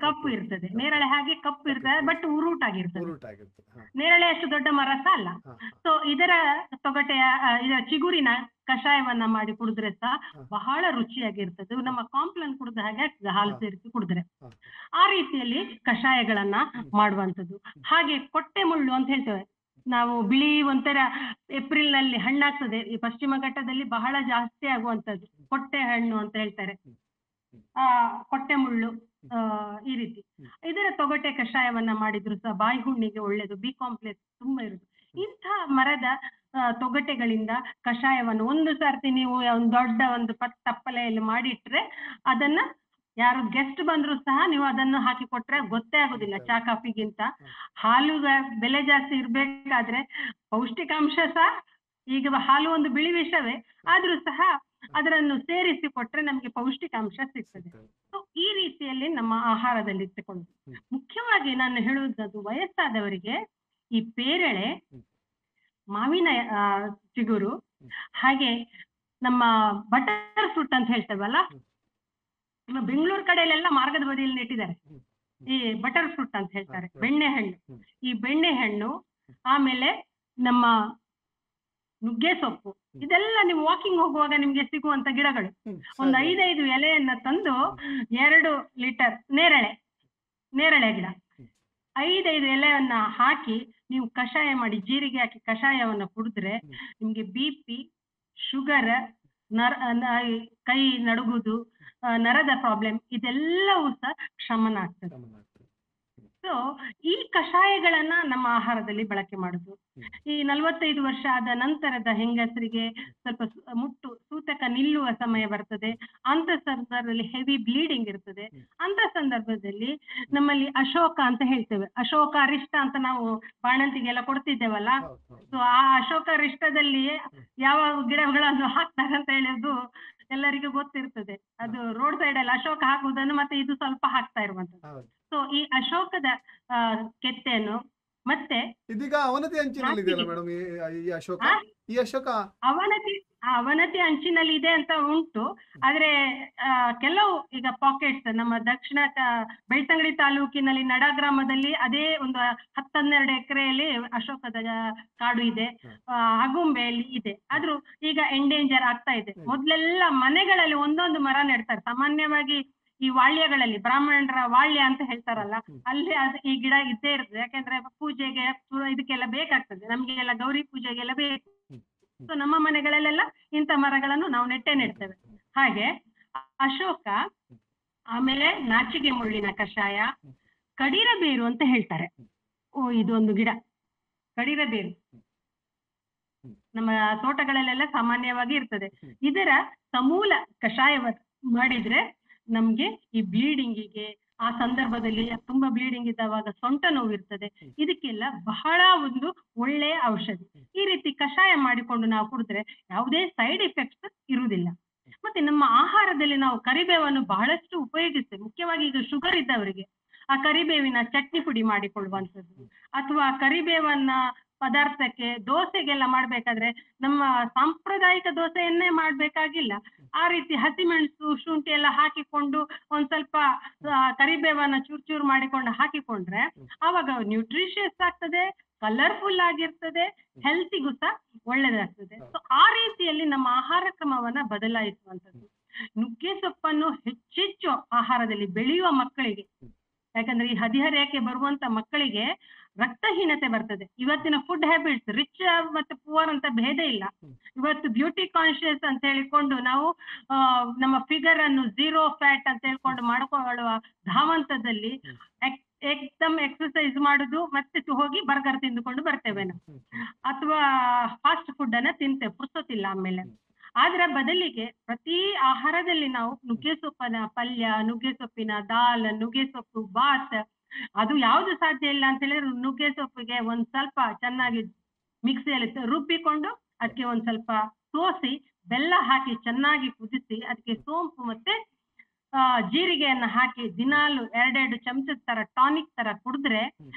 ಕಪ್ಪು ಇರ್ತದೆ ನೇರಳೆ, ಹಾಗೆ ಕಪ್ಪು ಇರ್ತದೆ, ಬಟ್ ಉರುಟಾಗಿರ್ತದೆ. ನೇರಳೆ ಅಷ್ಟು ದೊಡ್ಡ ಮರ ಸಹ ಅಲ್ಲ. ಸೊ ಇದರ ತೊಗಟೆಯ ಇದರ ಚಿಗುರಿನ ಕಷಾಯವನ್ನ ಮಾಡಿ ಕುಡಿದ್ರೆ ಸಹ ಬಹಳ ರುಚಿಯಾಗಿರ್ತದೆ. ನಮ್ಮ ಕಾಂಪ್ಲನ್ ಕುಡಿದ ಹಾಗೆ ಹಾಲು ಸೇರಿಸಿ ಕುಡಿದ್ರೆ ಆ ರೀತಿಯಲ್ಲಿ ಕಷಾಯಗಳನ್ನ ಮಾಡುವಂಥದ್ದು. ಹಾಗೆ ಕೊಟ್ಟೆ ಮುಳ್ಳು ಅಂತ ಹೇಳ್ತೇವೆ ನಾವು, ಬಿಳಿ ಒಂಥರ ಏಪ್ರಿಲ್ ನಲ್ಲಿ ಹಣ್ಣಾಗ್ತದೆ. ಈ ಪಶ್ಚಿಮ ಘಟ್ಟದಲ್ಲಿ ಬಹಳ ಜಾಸ್ತಿ ಆಗುವಂತದ್ದು ಕೊಟ್ಟೆ ಹಣ್ಣು ಅಂತ ಹೇಳ್ತಾರೆ, ಕೊಟ್ಟೆ ಮುಳ್ಳು. ಈ ರೀತಿ ಇದರ ತೊಗಟೆ ಕಷಾಯವನ್ನ ಮಾಡಿದ್ರು ಸಹ ಬಾಯಿ ಹುಣ್ಣಿಗೆ ಒಳ್ಳೇದು, ಬಿ ಕಾಂಪ್ಲೆಕ್ಸ್ ತುಂಬಾ ಇರುದು. ಇಂಥ ಮರದ ತೊಗಟೆಗಳಿಂದ ಕಷಾಯವನ್ನು ಒಂದು ಸರ್ತಿ ನೀವು ಒಂದು ದೊಡ್ಡ ಒಂದು ತಪ್ಪಲೆಯಲ್ಲಿ ಮಾಡಿಟ್ರೆ ಅದನ್ನ ಯಾರು ಗೆಸ್ಟ್ ಬಂದ್ರು ಸಹ ನೀವು ಅದನ್ನು ಹಾಕಿ ಕೊಟ್ರೆ ಗೊತ್ತೇ ಆಗುದಿಲ್ಲ. ಚಾ ಕಾಫಿಗಿಂತ ಹಾಲು ಬೆಲೆ ಜಾಸ್ತಿ ಇರ್ಬೇಕಾದ್ರೆ ಪೌಷ್ಟಿಕಾಂಶ ಸಹ, ಈಗ ಹಾಲು ಒಂದು ಬಿಳಿ ವಿಷವೇ ಆದ್ರೂ ಸಹ ಅದನ್ನು ಸೇರಿಸಿ ಕೊಟ್ರೆ ನಮ್ಗೆ ಪೌಷ್ಟಿಕಾಂಶ ಸಿಗ್ತದೆ. ಸೊ ಈ ರೀತಿಯಲ್ಲಿ ನಮ್ಮ ಆಹಾರದಲ್ಲಿ ಇಟ್ಟುಕೊಂಡು, ಮುಖ್ಯವಾಗಿ ನಾನು ಹೇಳುವುದು ವಯಸ್ಸಾದವರಿಗೆ ಈ ಪೇರಳೆ, ಮಾವಿನ ಚಿಗುರು. ಹಾಗೆ ನಮ್ಮ ಬಟರ್ ಫ್ರೂಟ್ ಅಂತ ಹೇಳ್ತೇವಲ್ಲ, ನಮ್ಮ ಬೆಂಗಳೂರು ಕಡೆಯಲ್ಲೆಲ್ಲ ಮಾರ್ಗದ ಬದಿಯಲ್ಲಿ ನೆಟ್ಟಿದ್ದಾರೆ. ಈ ಬಟರ್ ಫ್ರೂಟ್ ಅಂತ ಹೇಳ್ತಾರೆ, ಬೆಣ್ಣೆ ಹಣ್ಣು. ಈ ಬೆಣ್ಣೆ ಹಣ್ಣು, ಆಮೇಲೆ ನಮ್ಮ ನುಗ್ಗೆ ಸೊಪ್ಪು, ಇದೆಲ್ಲ ನೀವು ವಾಕಿಂಗ್ ಹೋಗುವಾಗ ನಿಮ್ಗೆ ಸಿಗುವಂತ ಗಿಡಗಳು. ಒಂದು 5 ಎಲೆಯನ್ನ ತಂದು 2 ಲೀಟರ್ ನೇರಳೆ ಗಿಡ 5 ಎಲೆಯನ್ನ ಹಾಕಿ ನೀವು ಕಷಾಯ ಮಾಡಿ, ಜೀರಿಗೆ ಹಾಕಿ ಕಷಾಯವನ್ನ ಕುಡಿದ್ರೆ ನಿಮ್ಗೆ BP, ಶುಗರ್, ಕೈ ನಡುಗುದು, ನರದ ಪ್ರಾಬ್ಲಮ್ ಇದೆಲ್ಲವೂ ಸಹ ಶಮನ ಆಗ್ತದೆ. ಸೊ ಈ ಕಷಾಯಗಳನ್ನ ನಮ್ಮ ಆಹಾರದಲ್ಲಿ ಬಳಕೆ ಮಾಡುದು. ಈ 45 ವರ್ಷ ಆದ ನಂತರದ ಹೆಂಗಸರಿಗೆ ಸ್ವಲ್ಪ ಸೂತಕ ನಿಲ್ಲುವ ಸಮಯ ಬರ್ತದೆ. ಅಂತ ಸಂದರ್ಭದಲ್ಲಿ ಹೆವಿ ಬ್ಲೀಡಿಂಗ್ ಇರ್ತದೆ. ಅಂತ ಸಂದರ್ಭದಲ್ಲಿ ನಮ್ಮಲ್ಲಿ ಅಶೋಕ ಅಂತ ಹೇಳ್ತೇವೆ, ಅಶೋಕ ಅರಿಷ್ಟ ಅಂತ ನಾವು ಬಾಣಂತಿಗೆಲ್ಲ ಕೊಡ್ತಿದ್ದೇವಲ್ಲ. ಸೊ ಆ ಅಶೋಕ ಅರಿಷ್ಟದಲ್ಲಿ ಯಾವ ಗಿಡಗಳನ್ನು ಹಾಕ್ತಾರೆ ಅಂತ ಹೇಳೋದು ಎಲ್ಲರಿಗೂ ಗೊತ್ತಿರ್ತದೆ. ಅದು ರೋಡ್ ಸೈಡ್ ಅಲ್ಲಿ ಅಶೋಕ ಹಾಕುವುದನ್ನು ಮತ್ತೆ ಇದು ಸ್ವಲ್ಪ ಹಾಕ್ತಾ ಇರುವಂತದ್ದು. ಸೊ ಈ ಅಶೋಕದ ಕೆತ್ತೆಯನ್ನು ಮತ್ತೆ ಇದೀಗ ಅವನತಿ ಅಂಚಿನಲ್ಲಿದೆಯಲ್ಲ ಮೇಡಮ್ ಈ ಅಶೋಕ ಅವನತಿ ಅಂಚಿನಲ್ಲಿ ಇದೆ ಅಂತ ಉಂಟು. ಆದ್ರೆ ಕೆಲವು ಈಗ ಪಾಕೆಟ್ಸ್ ನಮ್ಮ ದಕ್ಷಿಣ ಬೆಳ್ತಂಗಡಿ ತಾಲೂಕಿನಲ್ಲಿ ನಡ ಗ್ರಾಮದಲ್ಲಿ ಅದೇ ಒಂದು 10-12 ಎಕರೆಯಲ್ಲಿ ಅಶೋಕದ ಕಾಡು ಇದೆ. ಆಗುಂಬೆಯಲ್ಲಿ ಇದೆ. ಆದ್ರೂ ಈಗ ಎಂಡೇಂಜರ್ ಆಗ್ತಾ ಇದೆ. ಮೊದ್ಲೆಲ್ಲ ಮನೆಗಳಲ್ಲಿ ಒಂದೊಂದು ಮರ ನೆಡ್ತಾರೆ. ಸಾಮಾನ್ಯವಾಗಿ ಈ ವಾಳ್ಯಗಳಲ್ಲಿ ಬ್ರಾಹ್ಮಣರ ವಾಳ್ಯ ಅಂತ ಹೇಳ್ತಾರಲ್ಲ, ಅಲ್ಲಿ ಈ ಗಿಡ ಇದ್ದೇ ಇರ್ತದೆ. ಯಾಕೆಂದ್ರೆ ಪೂಜೆಗೆ ಇದಕ್ಕೆಲ್ಲ ಬೇಕಾಗ್ತದೆ, ನಮ್ಗೆಲ್ಲ ಗೌರಿ ಪೂಜೆಗೆಲ್ಲ ಬೇಕು. ಸೊ ನಮ್ಮ ಮನೆಗಳಲ್ಲೆಲ್ಲ ಇಂಥ ಮರಗಳನ್ನು ನಾವು ನೆಡ್ತೇವೆ. ಹಾಗೆ ಅಶೋಕ, ಆಮೇಲೆ ನಾಚಿಗೆ ಮುಳ್ಳಿನ ಕಷಾಯ, ಕಡಿರ ಬೇರು ಅಂತ ಹೇಳ್ತಾರೆ. ಇದೊಂದು ಗಿಡ ಕಡಿರ ಬೇರು ನಮ್ಮ ತೋಟಗಳಲ್ಲೆಲ್ಲ ಸಾಮಾನ್ಯವಾಗಿ ಇರ್ತದೆ. ಇದರ ಸಮೂಲ ಕಷಾಯ ಮಾಡಿದ್ರೆ ನಮ್ಗೆ ಈ ಬ್ಲೀಡಿಂಗಿಗೆ, ಆ ಸಂದರ್ಭದಲ್ಲಿ ತುಂಬಾ ಬ್ಲೀಡಿಂಗ್ ಇದ್ದವಾಗ ಸೊಂಟ ನೋವು ಇರ್ತದೆ, ಇದಕ್ಕೆಲ್ಲ ಬಹಳ ಒಂದು ಒಳ್ಳೆಯ ಔಷಧಿ. ಈ ರೀತಿ ಕಷಾಯ ಮಾಡಿಕೊಂಡು ನಾವು ಕುಡಿದ್ರೆ ಯಾವುದೇ ಸೈಡ್ ಎಫೆಕ್ಟ್ಸ್ ಇರುವುದಿಲ್ಲ. ಮತ್ತೆ ನಮ್ಮ ಆಹಾರದಲ್ಲಿ ನಾವು ಕರಿಬೇವನ್ನು ಬಹಳಷ್ಟು ಉಪಯೋಗಿಸ್ತೇವೆ. ಮುಖ್ಯವಾಗಿ ಈಗ ಶುಗರ್ ಇದ್ದವರಿಗೆ ಆ ಕರಿಬೇವಿನ ಚಟ್ನಿ ಪುಡಿ ಮಾಡಿಕೊಳ್ಳುವಂಥದ್ದು, ಅಥವಾ ಕರಿಬೇವನ್ನ ಪದಾರ್ಥಕ್ಕೆ ದೋಸೆಗೆಲ್ಲ ಮಾಡ್ಬೇಕಾದ್ರೆ ನಮ್ಮ ಸಾಂಪ್ರದಾಯಿಕ ದೋಸೆಯನ್ನೇ ಮಾಡ್ಬೇಕಾಗಿಲ್ಲ. ಆ ರೀತಿ ಹಸಿಮೆಣಸು, ಶುಂಠಿ ಎಲ್ಲ ಹಾಕಿಕೊಂಡು ಒಂದ್ ಸ್ವಲ್ಪ ಕರಿಬೇವನ್ನ ಚೂರ್ ಮಾಡಿಕೊಂಡು ಹಾಕಿಕೊಂಡ್ರೆ ಆವಾಗ ನ್ಯೂಟ್ರಿಷಿಯಸ್ ಆಗ್ತದೆ, ಕಲರ್ಫುಲ್ ಆಗಿರ್ತದೆ, ಹೆಲ್ತಿಗೂ ಸಹ ಒಳ್ಳೇದಾಗ್ತದೆ. ಸೊ ಆ ರೀತಿಯಲ್ಲಿ ನಮ್ಮ ಆಹಾರ ಕ್ರಮವನ್ನ ಬದಲಾಯಿಸುವಂಥದ್ದು. ನುಗ್ಗೆ ಸೊಪ್ಪನ್ನು ಹೆಚ್ಚೆಚ್ಚು ಆಹಾರದಲ್ಲಿ ಬೆಳೆಯುವ ಮಕ್ಕಳಿಗೆ, ಯಾಕಂದ್ರೆ ಈ ಹದಿಹರೆಯಕ್ಕೆ ಬರುವಂತ ಮಕ್ಕಳಿಗೆ ರಕ್ತಹೀನತೆ ಬರ್ತದೆ. ಇವತ್ತಿನ ಫುಡ್ ಹ್ಯಾಬಿಟ್ಸ್ ರಿಚ್ ಮತ್ತೆ ಪುವರ್ ಅಂತ ಭೇದ ಇಲ್ಲ. ಇವತ್ತು ಬ್ಯೂಟಿ ಕಾನ್ಶಿಯಸ್ ಅಂತ ಹೇಳಿಕೊಂಡು ನಾವು ನಮ್ಮ ಫಿಗರ್ ಅನ್ನು 0 ಫ್ಯಾಟ್ ಅಂತ ಹೇಳ್ಕೊಂಡು ಮಾಡ್ಕೊಳ್ಳುವ ಧಾವಂತದಲ್ಲಿ ಏಕ್ದಮ್ ಎಕ್ಸರ್ಸೈಸ್ ಮಾಡುದು, ಮತ್ತೆ ಹೋಗಿ ಬರ್ಗರ್ ತಿಂದುಕೊಂಡು ಬರ್ತೇವೆ ನಾವು, ಅಥವಾ ಫಾಸ್ಟ್ ಫುಡ್ ಅನ್ನ ತಿಂತೇವೆ, ಪುರ್ಸೊತ್ತಿಲ್ಲ ಆಮೇಲೆ. ಆದ್ರ ಬದಲಿಗೆ ಪ್ರತಿ ಆಹಾರದಲ್ಲಿ ನಾವು ನುಗ್ಗೆ ಸೊಪ್ಪಿನ ಪಲ್ಯ, ನುಗ್ಗೆ ಸೊಪ್ಪಿನ ದಾಲ್, ನುಗ್ಗೆ ಸೊಪ್ಪು ಬಾತ್, ಅದು ಯಾವ್ದು ಸಾಧ್ಯ ಇಲ್ಲ ಅಂತ ಹೇಳಿದ್ರೆ ನುಗ್ಗೆ ಸೊಪ್ಪಿಗೆ ಒಂದ್ ಸ್ವಲ್ಪ ಚೆನ್ನಾಗಿ ಮಿಕ್ಸಿಯಲ್ಲಿ ರುಬ್ಬಿಕೊಂಡು ಅದಕ್ಕೆ ಒಂದ್ ಸ್ವಲ್ಪ ಸೋಸಿ ಬೆಲ್ಲ ಹಾಕಿ ಚೆನ್ನಾಗಿ ಕುದಿಸಿ ಅದಕ್ಕೆ ಸೋಂಪು ಮತ್ತೆ ಜೀರಿಗೆಯನ್ನ ಹಾಕಿ ದಿನಾಲು 2 ಚಮಚದ ತರ ಟಾನಿಕ್ ತರ ಕುಡಿದ್ರೆ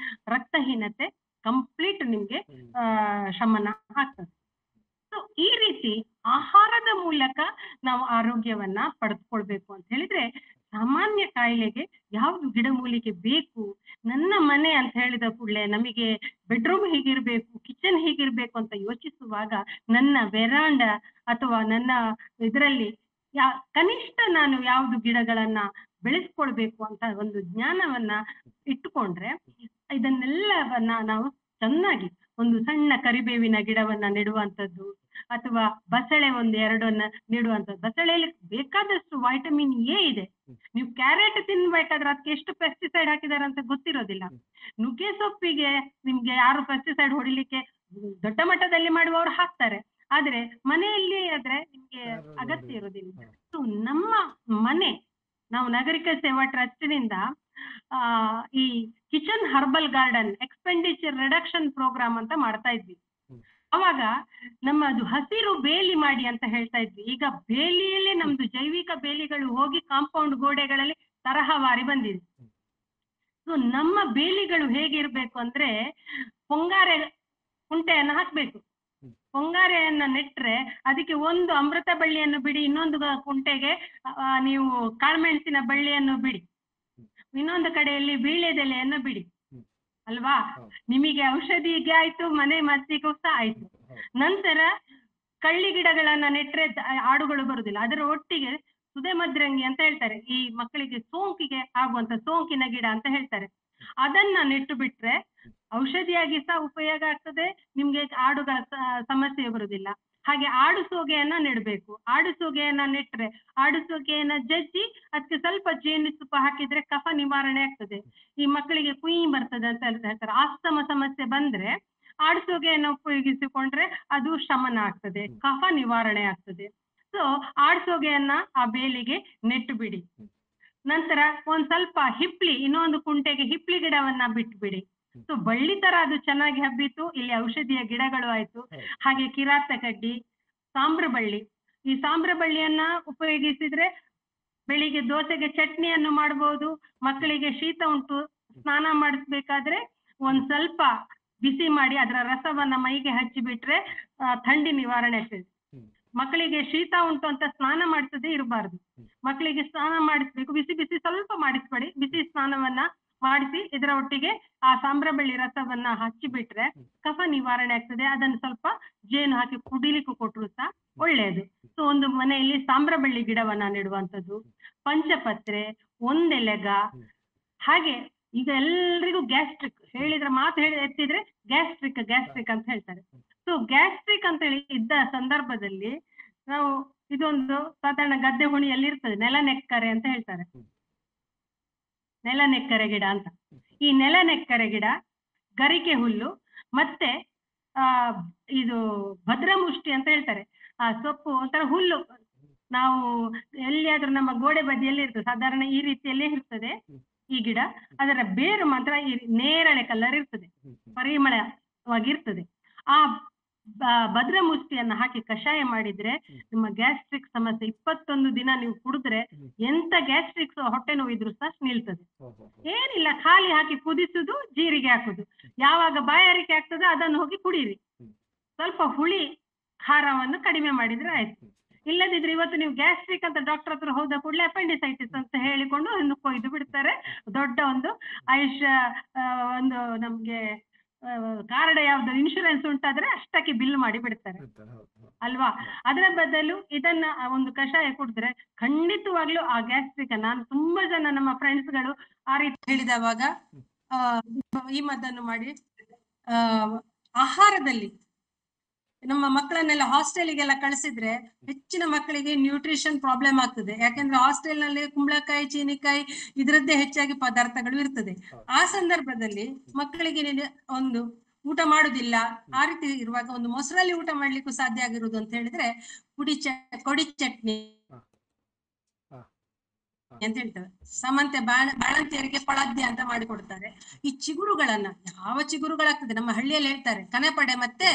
ರಕ್ತಹೀನತೆ ಕಂಪ್ಲೀಟ್ ನಿಮ್ಗೆ ಶಮನ ಆಗ್ತದೆ. ಸೊ ಈ ರೀತಿ ಆಹಾರದ ಮೂಲಕ ನಾವು ಆರೋಗ್ಯವನ್ನ ಪಡೆದುಕೊಳ್ಬೇಕು ಅಂತ ಹೇಳಿದ್ರೆ, ಸಾಮಾನ್ಯ ಕಾಯಿಲೆಗೆ ಯಾವ್ದು ಗಿಡಮೂಲಿಕೆ ಬೇಕು, ನನ್ನ ಮನೆ ಅಂತ ಹೇಳಿದ ಕೂಡಲೇ ನಮಗೆ ಬೆಡ್ರೂಮ್ ಹೇಗಿರ್ಬೇಕು, ಕಿಚನ್ ಹೇಗಿರ್ಬೇಕು ಅಂತ ಯೋಚಿಸುವಾಗ ನನ್ನ ವೆರಾಂಡ ಅಥವಾ ನನ್ನ ಇದರಲ್ಲಿ ಕನಿಷ್ಠ ನಾನು ಯಾವ್ದು ಗಿಡಗಳನ್ನ ಬೆಳೆಸ್ಕೊಳ್ಬೇಕು ಅಂತ ಒಂದು ಜ್ಞಾನವನ್ನ ಇಟ್ಟುಕೊಂಡ್ರೆ ಇದನ್ನೆಲ್ಲವನ್ನ ನಾವು ಚೆನ್ನಾಗಿ ಒಂದು ಸಣ್ಣ ಕರಿಬೇವಿನ ಗಿಡವನ್ನ ನೆಡುವಂಥದ್ದು, ಅಥವಾ ಬಸಳೆ 1-2 ನೆಡುವಂಥದ್ದು. ಬಸಳೆಯಲ್ಲಿ ಬೇಕಾದಷ್ಟು ವೈಟಮಿನ್ ಎ ಇದೆ. ನೀವು ಕ್ಯಾರೆಟ್ ತಿನ್ಬೇಕಾದ್ರೆ ಅದಕ್ಕೆ ಎಷ್ಟು ಪೆಸ್ಟಿಸೈಡ್ ಹಾಕಿದಾರೆ ಅಂತ ಗೊತ್ತಿರೋದಿಲ್ಲ. ನುಗ್ಗೆ ಸೊಪ್ಪಿಗೆ ನಿಮ್ಗೆ ಯಾರು ಪೆಸ್ಟಿಸೈಡ್ ಹೊಡಿಲಿಕ್ಕೆ ದೊಡ್ಡ ಮಟ್ಟದಲ್ಲಿ ಮಾಡುವವರು ಹಾಕ್ತಾರೆ, ಆದ್ರೆ ಮನೆಯಲ್ಲಿ ಆದ್ರೆ ನಿಮ್ಗೆ ಅಗತ್ಯ ಇರೋದಿಲ್ಲ. ಸೊ ನಮ್ಮ ಮನೆ, ನಾವು ನಾಗರಿಕ ಸೇವಾ ಟ್ರಸ್ಟ್ನಿಂದ ಈ kitchen herbal garden expenditure reduction programme ಅಂತ ಮಾಡ್ತಾ ಇದ್ವಿ. ಅವಾಗ ನಮ್ಮದು ಹಸಿರು ಬೇಲಿ ಮಾಡಿ ಅಂತ ಹೇಳ್ತಾ ಇದ್ವಿ. ಈಗ ಬೇಲಿಯಲ್ಲಿ ನಮ್ದು ಜೈವಿಕ ಬೇಲಿಗಳು ಹೋಗಿ ಕಾಂಪೌಂಡ್ ಗೋಡೆಗಳಲ್ಲಿ ತರಹವಾರಿ ಬಂದಿದೆ. ಸೊ ನಮ್ಮ ಬೇಲಿಗಳು ಹೇಗಿರ್ಬೇಕು ಅಂದ್ರೆ ಪೊಂಗಾರೆ ಕುಂಟೆಯನ್ನು ಹಾಕ್ಬೇಕು. ಕೊಂಗಾರೆಯನ್ನ ನೆಟ್ರೆ ಅದಕ್ಕೆ ಒಂದು ಅಮೃತ ಬಳ್ಳಿಯನ್ನು ಬಿಡಿ, ಇನ್ನೊಂದು ಕುಂಟೆಗೆ ನೀವು ಕಾಳುಮೆಣಸಿನ ಬಳ್ಳಿಯನ್ನು ಬಿಡಿ, ಇನ್ನೊಂದು ಕಡೆಯಲ್ಲಿ ವೀಳ್ಯದೆಲೆಯನ್ನು ಬಿಡಿ ಅಲ್ವಾ. ನಿಮಗೆ ಔಷಧಿಗೆ ಆಯ್ತು, ಮನೆ ಮದ್ದಿಗೂ ಸಹ ಆಯ್ತು. ನಂತರ ಕಳ್ಳಿ ಗಿಡಗಳನ್ನ ನೆಟ್ರೆ ಆಡುಗಳು ಬರುದಿಲ್ಲ. ಅದರ ಒಟ್ಟಿಗೆ ಸುದೆ ಮದ್ರಂಗಿ ಅಂತ ಹೇಳ್ತಾರೆ, ಈ ಮಕ್ಕಳಿಗೆ ಸೋಂಕಿಗೆ ಆಗುವಂತ ಸೋಂಕಿನ ಗಿಡ ಅಂತ ಹೇಳ್ತಾರೆ. ಅದನ್ನ ನೆಟ್ಟು ಬಿಟ್ರೆ ಔಷಧಿಯಾಗಿ ಸಹ ಉಪಯೋಗ ಆಗ್ತದೆ, ನಿಮ್ಗೆ ಆಡುಗಳ ಸಮಸ್ಯೆ ಬರುದಿಲ್ಲ. ಹಾಗೆ ಆಡು ಸೋಗೆಯನ್ನ ನೆಡ್ಬೇಕು. ಆಡು ಸೋಗೆಯನ್ನ ನೆಟ್ರೆ ಆಡು ಸೋಗೆಯನ್ನ ಜಜ್ಜಿ ಅದಕ್ಕೆ ಸ್ವಲ್ಪ ಜೇನು ತುಪ್ಪ ಹಾಕಿದ್ರೆ ಕಫ ನಿವಾರಣೆ ಆಗ್ತದೆ. ಈ ಮಕ್ಕಳಿಗೆ ಕುಯಿ ಬರ್ತದೆ ಅಂತ ಹೇಳ್ತಾರೆ. ಆಸ್ತಮ ಸಮಸ್ಯೆ ಬಂದ್ರೆ ಆಡು ಸೋಗೆಯನ್ನು ಉಪಯೋಗಿಸಿಕೊಂಡ್ರೆ ಅದು ಶಮನ ಆಗ್ತದೆ, ಕಫ ನಿವಾರಣೆ ಆಗ್ತದೆ. ಸೊ ಆಡು ಸೋಗೆಯನ್ನ ಆ ಬೇಲಿಗೆ ನೆಟ್ಟು ಬಿಡಿ. ನಂತರ ಒಂದ್ ಸ್ವಲ್ಪ ಹಿಪ್ಲಿ, ಇನ್ನೊಂದು ಕುಂಟೆಗೆ ಹಿಪ್ಲಿ ಗಿಡವನ್ನ ಬಿಟ್ಟು ಬಿಡಿ. ಸೊ ಬಳ್ಳಿ ತರ ಅದು ಚೆನ್ನಾಗಿ ಹಬ್ಬಿತು, ಇಲ್ಲಿ ಔಷಧಿಯ ಗಿಡಗಳು ಆಯ್ತು. ಹಾಗೆ ಕಿರಾತ ಕಡ್ಡಿ, ಸಾಂಬ್ರ ಬಳ್ಳಿ. ಈ ಸಾಂಬ್ರ ಬಳ್ಳಿಯನ್ನ ಉಪಯೋಗಿಸಿದ್ರೆ ಬೆಳಿಗ್ಗೆ ದೋಸೆಗೆ ಚಟ್ನಿಯನ್ನು ಮಾಡಬಹುದು. ಮಕ್ಕಳಿಗೆ ಶೀತ ಉಂಟು, ಸ್ನಾನ ಮಾಡಿಸ್ಬೇಕಾದ್ರೆ ಒಂದ್ ಸ್ವಲ್ಪ ಬಿಸಿ ಮಾಡಿ ಅದರ ರಸವನ್ನ ಮೈಗೆ ಹಚ್ಚಿ ಬಿಟ್ರೆ ಥಂಡಿ ನಿವಾರಣೆ ಆಗ್ತದೆ. ಮಕ್ಕಳಿಗೆ ಶೀತ ಉಂಟು ಅಂತ ಸ್ನಾನ ಮಾಡಿಸದೇ ಇರಬಾರ್ದು. ಮಕ್ಕಳಿಗೆ ಸ್ನಾನ ಮಾಡಿಸ್ಬೇಕು, ಬಿಸಿ ಬಿಸಿ ಸ್ವಲ್ಪ ಮಾಡಿಸ್ಬೇಡಿ, ಬಿಸಿ ಸ್ನಾನವನ್ನ ಮಾಡಿಸಿ ಇದರ ಒಟ್ಟಿಗೆ ಆ ಸಾಂಬ್ರ ಬಳ್ಳಿ ರಸವನ್ನ ಹಚ್ಚಿ ಬಿಟ್ರೆ ಕಫ ನಿವಾರಣೆ ಆಗ್ತದೆ. ಅದನ್ನು ಸ್ವಲ್ಪ ಜೇನು ಹಾಕಿ ಕುಡಿಲಿಕ್ಕೂ ಕೊಟ್ಟರು ಸಹ ಒಳ್ಳೆಯದು. ಸೊ ಒಂದು ಮನೆಯಲ್ಲಿ ಸಾಂಬ್ರ ಬಳ್ಳಿ ಗಿಡವನ್ನ ನೆಡುವಂಥದ್ದು, ಪಂಚಪತ್ರೆ, ಒಂದೆಲೆಗ. ಹಾಗೆ ಈಗ ಎಲ್ರಿಗೂ ಗ್ಯಾಸ್ಟ್ರಿಕ್ ಹೇಳಿದ್ರೆ ಮಾತು ಹೇಳಿ ಎತ್ತಿದ್ರೆ ಗ್ಯಾಸ್ಟ್ರಿಕ್ ಅಂತ ಹೇಳ್ತಾರೆ. ಸೊ ಗ್ಯಾಸ್ಟ್ರಿಕ್ ಅಂತ ಹೇಳಿ ಇದ್ದ ಸಂದರ್ಭದಲ್ಲಿ ನಾವು ಇದೊಂದು ಸಾಧಾರಣ ಗದ್ದೆ ಹುಣಿಯಲ್ಲಿ ಇರ್ತದೆ, ನೆಲನೆಕ್ಕರೆ ಅಂತ ಹೇಳ್ತಾರೆ, ನೆಲನೆಕ್ಕರೆ ಗಿಡ ಅಂತ. ಈ ನೆಲನೆಕ್ಕರೆ ಗಿಡ, ಗರಿಕೆ ಹುಲ್ಲು, ಮತ್ತೆ ಇದು ಭದ್ರಮುಷ್ಟಿ ಅಂತ ಹೇಳ್ತಾರೆ, ಆ ಸೊಪ್ಪು ಒಂಥರ ಹುಲ್ಲು. ನಾವು ಎಲ್ಲಿಯಾದ್ರೂ ನಮ್ಮ ಗೋಡೆ ಬದಿಯಲ್ಲಿ ಇರ್ತದೆ, ಸಾಧಾರಣ ಈ ರೀತಿಯಲ್ಲೇ ಇರ್ತದೆ ಈ ಗಿಡ. ಅದರ ಬೇರು ಮಾತ್ರ ಈ ನೇರಳೆ ಕಲರ್ ಇರ್ತದೆ, ಪರಿಮಳವಾಗಿರ್ತದೆ. ಆ ಭದ್ರಮುಷ್ಟಿಯನ್ನ ಹಾಕಿ ಕಷಾಯ ಮಾಡಿದ್ರೆ ನಿಮ್ಮ ಗ್ಯಾಸ್ಟ್ರಿಕ್ ಸಮಸ್ಯೆ 21 ದಿನ ನೀವು ಕುಡಿದ್ರೆ ಎಂತ ಗ್ಯಾಸ್ಟ್ರಿಕ್ ಹೊಟ್ಟೆ ನೋವು ಇದ್ರು ಸಹ ನಿಲ್ತದೆ. ಏನಿಲ್ಲ, ಖಾಲಿ ಹಾಕಿ ಕುದಿಸುದು, ಜೀರಿಗೆ ಹಾಕುದು. ಯಾವಾಗ ಬಾಯಾರಿಕೆ ಆಗ್ತದೆ ಅದನ್ನು ಹೋಗಿ ಕುಡೀರಿ. ಸ್ವಲ್ಪ ಹುಳಿ ಖಾರವನ್ನು ಕಡಿಮೆ ಮಾಡಿದ್ರೆ ಆಯ್ತು. ಇಲ್ಲದಿದ್ರೆ ಇವತ್ತು ನೀವು ಗ್ಯಾಸ್ಟ್ರಿಕ್ ಅಂತ ಡಾಕ್ಟರ್ ಹತ್ರ ಹೋದ ಕೂಡಲೇ ಅಪೆಂಡಿಸೈಟಿಸ್ ಅಂತ ಹೇಳಿಕೊಂಡು ಇನ್ನು ಕೊಯ್ದು ಬಿಡ್ತಾರೆ. ದೊಡ್ಡ ಒಂದು ಆಯುಷ್ಯ ಒಂದು ನಮ್ಗೆ ಕಾರ್ಡ್ ಯಾವ್ದು ಇನ್ಶೂರೆನ್ಸ್ ಉಂಟಾದ್ರೆ ಅಷ್ಟಕ್ಕೆ ಬಿಲ್ ಮಾಡಿ ಬಿಡ್ತಾರೆ ಅಲ್ವಾ. ಅದರ ಬದಲು ಇದನ್ನ ಒಂದು ಕಷಾಯ ಕುಡಿದ್ರೆ ಖಂಡಿತವಾಗ್ಲೂ ಆ ಗ್ಯಾಸ್ಟ್ರಿಕ್. ನಾನು ತುಂಬಾ ಜನ ನಮ್ಮ ಫ್ರೆಂಡ್ಸ್ಗಳು ಆ ರೀತಿ ಹೇಳಿದವಾಗ ಈ ಮದ್ದನ್ನು ಮಾಡಿ ಆಹಾರದಲ್ಲಿ ನಮ್ಮ ಮಕ್ಕಳನ್ನೆಲ್ಲ ಹಾಸ್ಟೆಲಿಗೆಲ್ಲ ಕಳಿಸಿದ್ರೆ ಹೆಚ್ಚಿನ ಮಕ್ಕಳಿಗೆ ನ್ಯೂಟ್ರಿಷನ್ ಪ್ರಾಬ್ಲಮ್ ಆಗ್ತದೆ. ಯಾಕಂದ್ರೆ ಹಾಸ್ಟೆಲ್ ನಲ್ಲಿ ಕುಂಬಳಕಾಯಿ, ಚೀನಿಕಾಯಿ ಇದರದ್ದೇ ಹೆಚ್ಚಾಗಿ ಪದಾರ್ಥಗಳು ಇರ್ತದೆ. ಆ ಸಂದರ್ಭದಲ್ಲಿ ಮಕ್ಕಳಿಗೆ ಒಂದು ಊಟ ಮಾಡುದಿಲ್ಲ, ಆ ರೀತಿ ಇರುವಾಗ ಒಂದು ಮೊಸರಲ್ಲಿ ಊಟ ಮಾಡ್ಲಿಕ್ಕೂ ಸಾಧ್ಯ ಆಗಿರುವುದು ಅಂತ ಹೇಳಿದ್ರೆ ಕೊಡಿ ಚಟ್ನಿ ಅಂತ ಹೇಳ್ತಾರೆ. ಸಮಂತೆ ಬಾಳಂತಿಯರಿಗೆ ಪಳದ್ಯ ಅಂತ ಮಾಡಿಕೊಡ್ತಾರೆ. ಈ ಚಿಗುರುಗಳನ್ನ ಯಾವ ಚಿಗುರುಗಳಾಗ್ತದೆ, ನಮ್ಮ ಹಳ್ಳಿಯಲ್ಲಿ ಹೇಳ್ತಾರೆ ಕನೆಪಡೆ ಮತ್ತೆ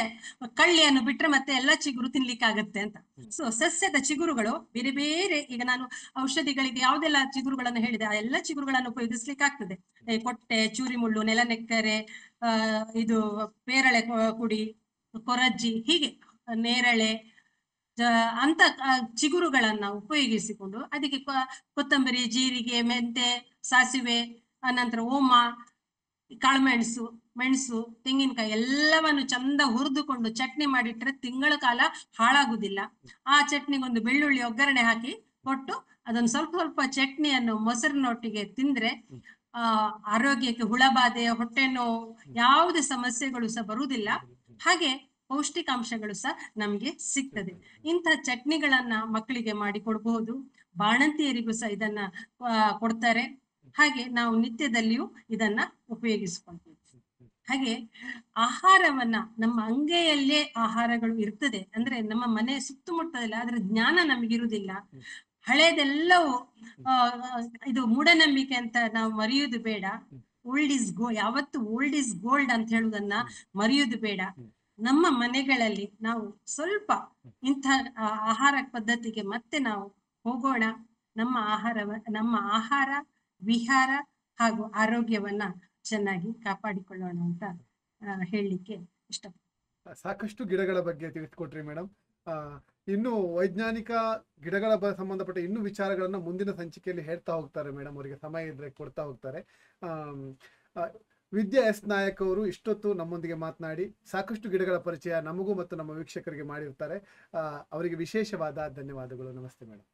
ಕಳ್ಳಿಯನ್ನು ಬಿಟ್ರೆ ಮತ್ತೆ ಎಲ್ಲ ಚಿಗುರು ತಿನ್ಲಿಕ್ಕಾಗತ್ತೆ ಅಂತ. ಸೊ ಸಸ್ಯದ ಚಿಗುರುಗಳು ಬೇರೆ ಬೇರೆ, ಈಗ ನಾನು ಔಷಧಿಗಳಿಗೆ ಯಾವ್ದೆಲ್ಲ ಚಿಗುರುಗಳನ್ನು ಹೇಳಿದೆ ಆ ಎಲ್ಲ ಚಿಗುರುಗಳನ್ನು ಉಪಯೋಗಿಸ್ಲಿಕ್ಕೆ ಆಗ್ತದೆ. ಕೊಟ್ಟೆ, ಚೂರಿ ಮುಳ್ಳು, ನೆಲನೆಕ್ಕರೆ, ಇದು ಪೇರಳೆ ಕುಡಿ, ಕೊರಜ್ಜಿ, ಹೀಗೆ ನೇರಳೆ ಅಂತ ಚಿಗುರುಗಳನ್ನ ಉಪಯೋಗಿಸಿಕೊಂಡು ಅದಕ್ಕೆ ಕೊತ್ತಂಬರಿ, ಜೀರಿಗೆ, ಮೆಂತೆ, ಸಾಸಿವೆ, ಅನಂತರ ಓಮ, ಕಾಳುಮೆಣಸು, ಮೆಣಸು, ತೆಂಗಿನಕಾಯಿ ಎಲ್ಲವನ್ನು ಚಂದ ಹುರಿದುಕೊಂಡು ಚಟ್ನಿ ಮಾಡಿಟ್ರೆ ತಿಂಗಳ ಕಾಲ ಹಾಳಾಗುದಿಲ್ಲ. ಆ ಚಟ್ನಿಗೊಂದು ಬೆಳ್ಳುಳ್ಳಿ ಒಗ್ಗರಣೆ ಹಾಕಿ ಕೊಟ್ಟು ಅದೊಂದು ಸ್ವಲ್ಪ ಸ್ವಲ್ಪ ಚಟ್ನಿಯನ್ನು ಮೊಸರಿನೊಟ್ಟಿಗೆ ತಿಂದ್ರೆ ಆರೋಗ್ಯಕ್ಕೆ ಹುಳಬಾಧೆ, ಹೊಟ್ಟೆ ನೋವು, ಯಾವುದೇ ಸಮಸ್ಯೆಗಳು ಸಹ ಬರುವುದಿಲ್ಲ. ಹಾಗೆ ಪೌಷ್ಟಿಕಾಂಶಗಳು ಸಹ ನಮ್ಗೆ ಸಿಗ್ತದೆ. ಇಂಥ ಚಟ್ನಿಗಳನ್ನ ಮಕ್ಕಳಿಗೆ ಮಾಡಿ ಕೊಡಬಹುದು. ಬಾಣಂತಿಯರಿಗೂ ಸಹ ಇದನ್ನ ಕೊಡ್ತಾರೆ. ಹಾಗೆ ನಾವು ನಿತ್ಯದಲ್ಲಿಯೂ ಇದನ್ನ ಉಪಯೋಗಿಸ್ಕೊಳ್ತೀವಿ. ಹಾಗೆ ಆಹಾರವನ್ನ ನಮ್ಮ ಅಂಗೈಯಲ್ಲೇ ಆಹಾರಗಳು ಇರ್ತದೆ, ಅಂದ್ರೆ ನಮ್ಮ ಮನೆ ಸುತ್ತಮುತ್ತಲಿಲ್ಲ, ಅದ್ರ ಜ್ಞಾನ ನಮಗಿರುವುದಿಲ್ಲ. ಹಳೇದೆಲ್ಲವೂ ಇದು ಮೂಢನಂಬಿಕೆ ಅಂತ ನಾವು ಮರೆಯುವುದು ಬೇಡ. ಓಲ್ಡ್ ಇಸ್ ಯಾವತ್ತು ಓಲ್ಡ್ ಇಸ್ ಗೋಲ್ಡ್ ಅಂತ ಹೇಳುವುದನ್ನ ಮರೆಯುವುದು ಬೇಡ. ನಮ್ಮ ಮನೆಗಳಲ್ಲಿ ನಾವು ಸ್ವಲ್ಪ ಇಂಥ ಆಹಾರ ಪದ್ಧತಿಗೆ ಮತ್ತೆ ನಾವು ಹೋಗೋಣ. ನಮ್ಮ ಆಹಾರ ವಿಹಾರ ಹಾಗೂ ಆರೋಗ್ಯವನ್ನ ಚೆನ್ನಾಗಿ ಕಾಪಾಡಿಕೊಳ್ಳೋಣ ಅಂತ ಹೇಳಲಿಕ್ಕೆ ಇಷ್ಟಪಡ್ತೀನಿ. ಸಾಕಷ್ಟು ಗಿಡಗಳ ಬಗ್ಗೆ ತಿಳಿಸ್ಕೊಟ್ರಿ ಮೇಡಮ್. ಇನ್ನು ವೈಜ್ಞಾನಿಕ ಗಿಡಗಳ ಸಂಬಂಧಪಟ್ಟ ಇನ್ನೂ ವಿಚಾರಗಳನ್ನ ಮುಂದಿನ ಸಂಚಿಕೆಯಲ್ಲಿ ಹೇಳ್ತಾ ಹೋಗ್ತಾರೆ ಮೇಡಮ್. ಅವರಿಗೆ ಸಮಯ ಇದ್ರೆ ಕೊಡ್ತಾ ಹೋಗ್ತಾರೆ. ವಿದ್ಯಾ ಎಸ್ ನಾಯಕ್ ಅವರು ಇಷ್ಟೊತ್ತು ನಮ್ಮೊಂದಿಗೆ ಮಾತನಾಡಿ ಸಾಕಷ್ಟು ಗಿಡಗಳ ಪರಿಚಯ ನಮಗೂ ಮತ್ತು ನಮ್ಮ ವೀಕ್ಷಕರಿಗೆ ಮಾಡಿರ್ತಾರೆ. ಅವರಿಗೆ ವಿಶೇಷವಾದ ಧನ್ಯವಾದಗಳು. ನಮಸ್ತೆ ಮೇಡಮ್.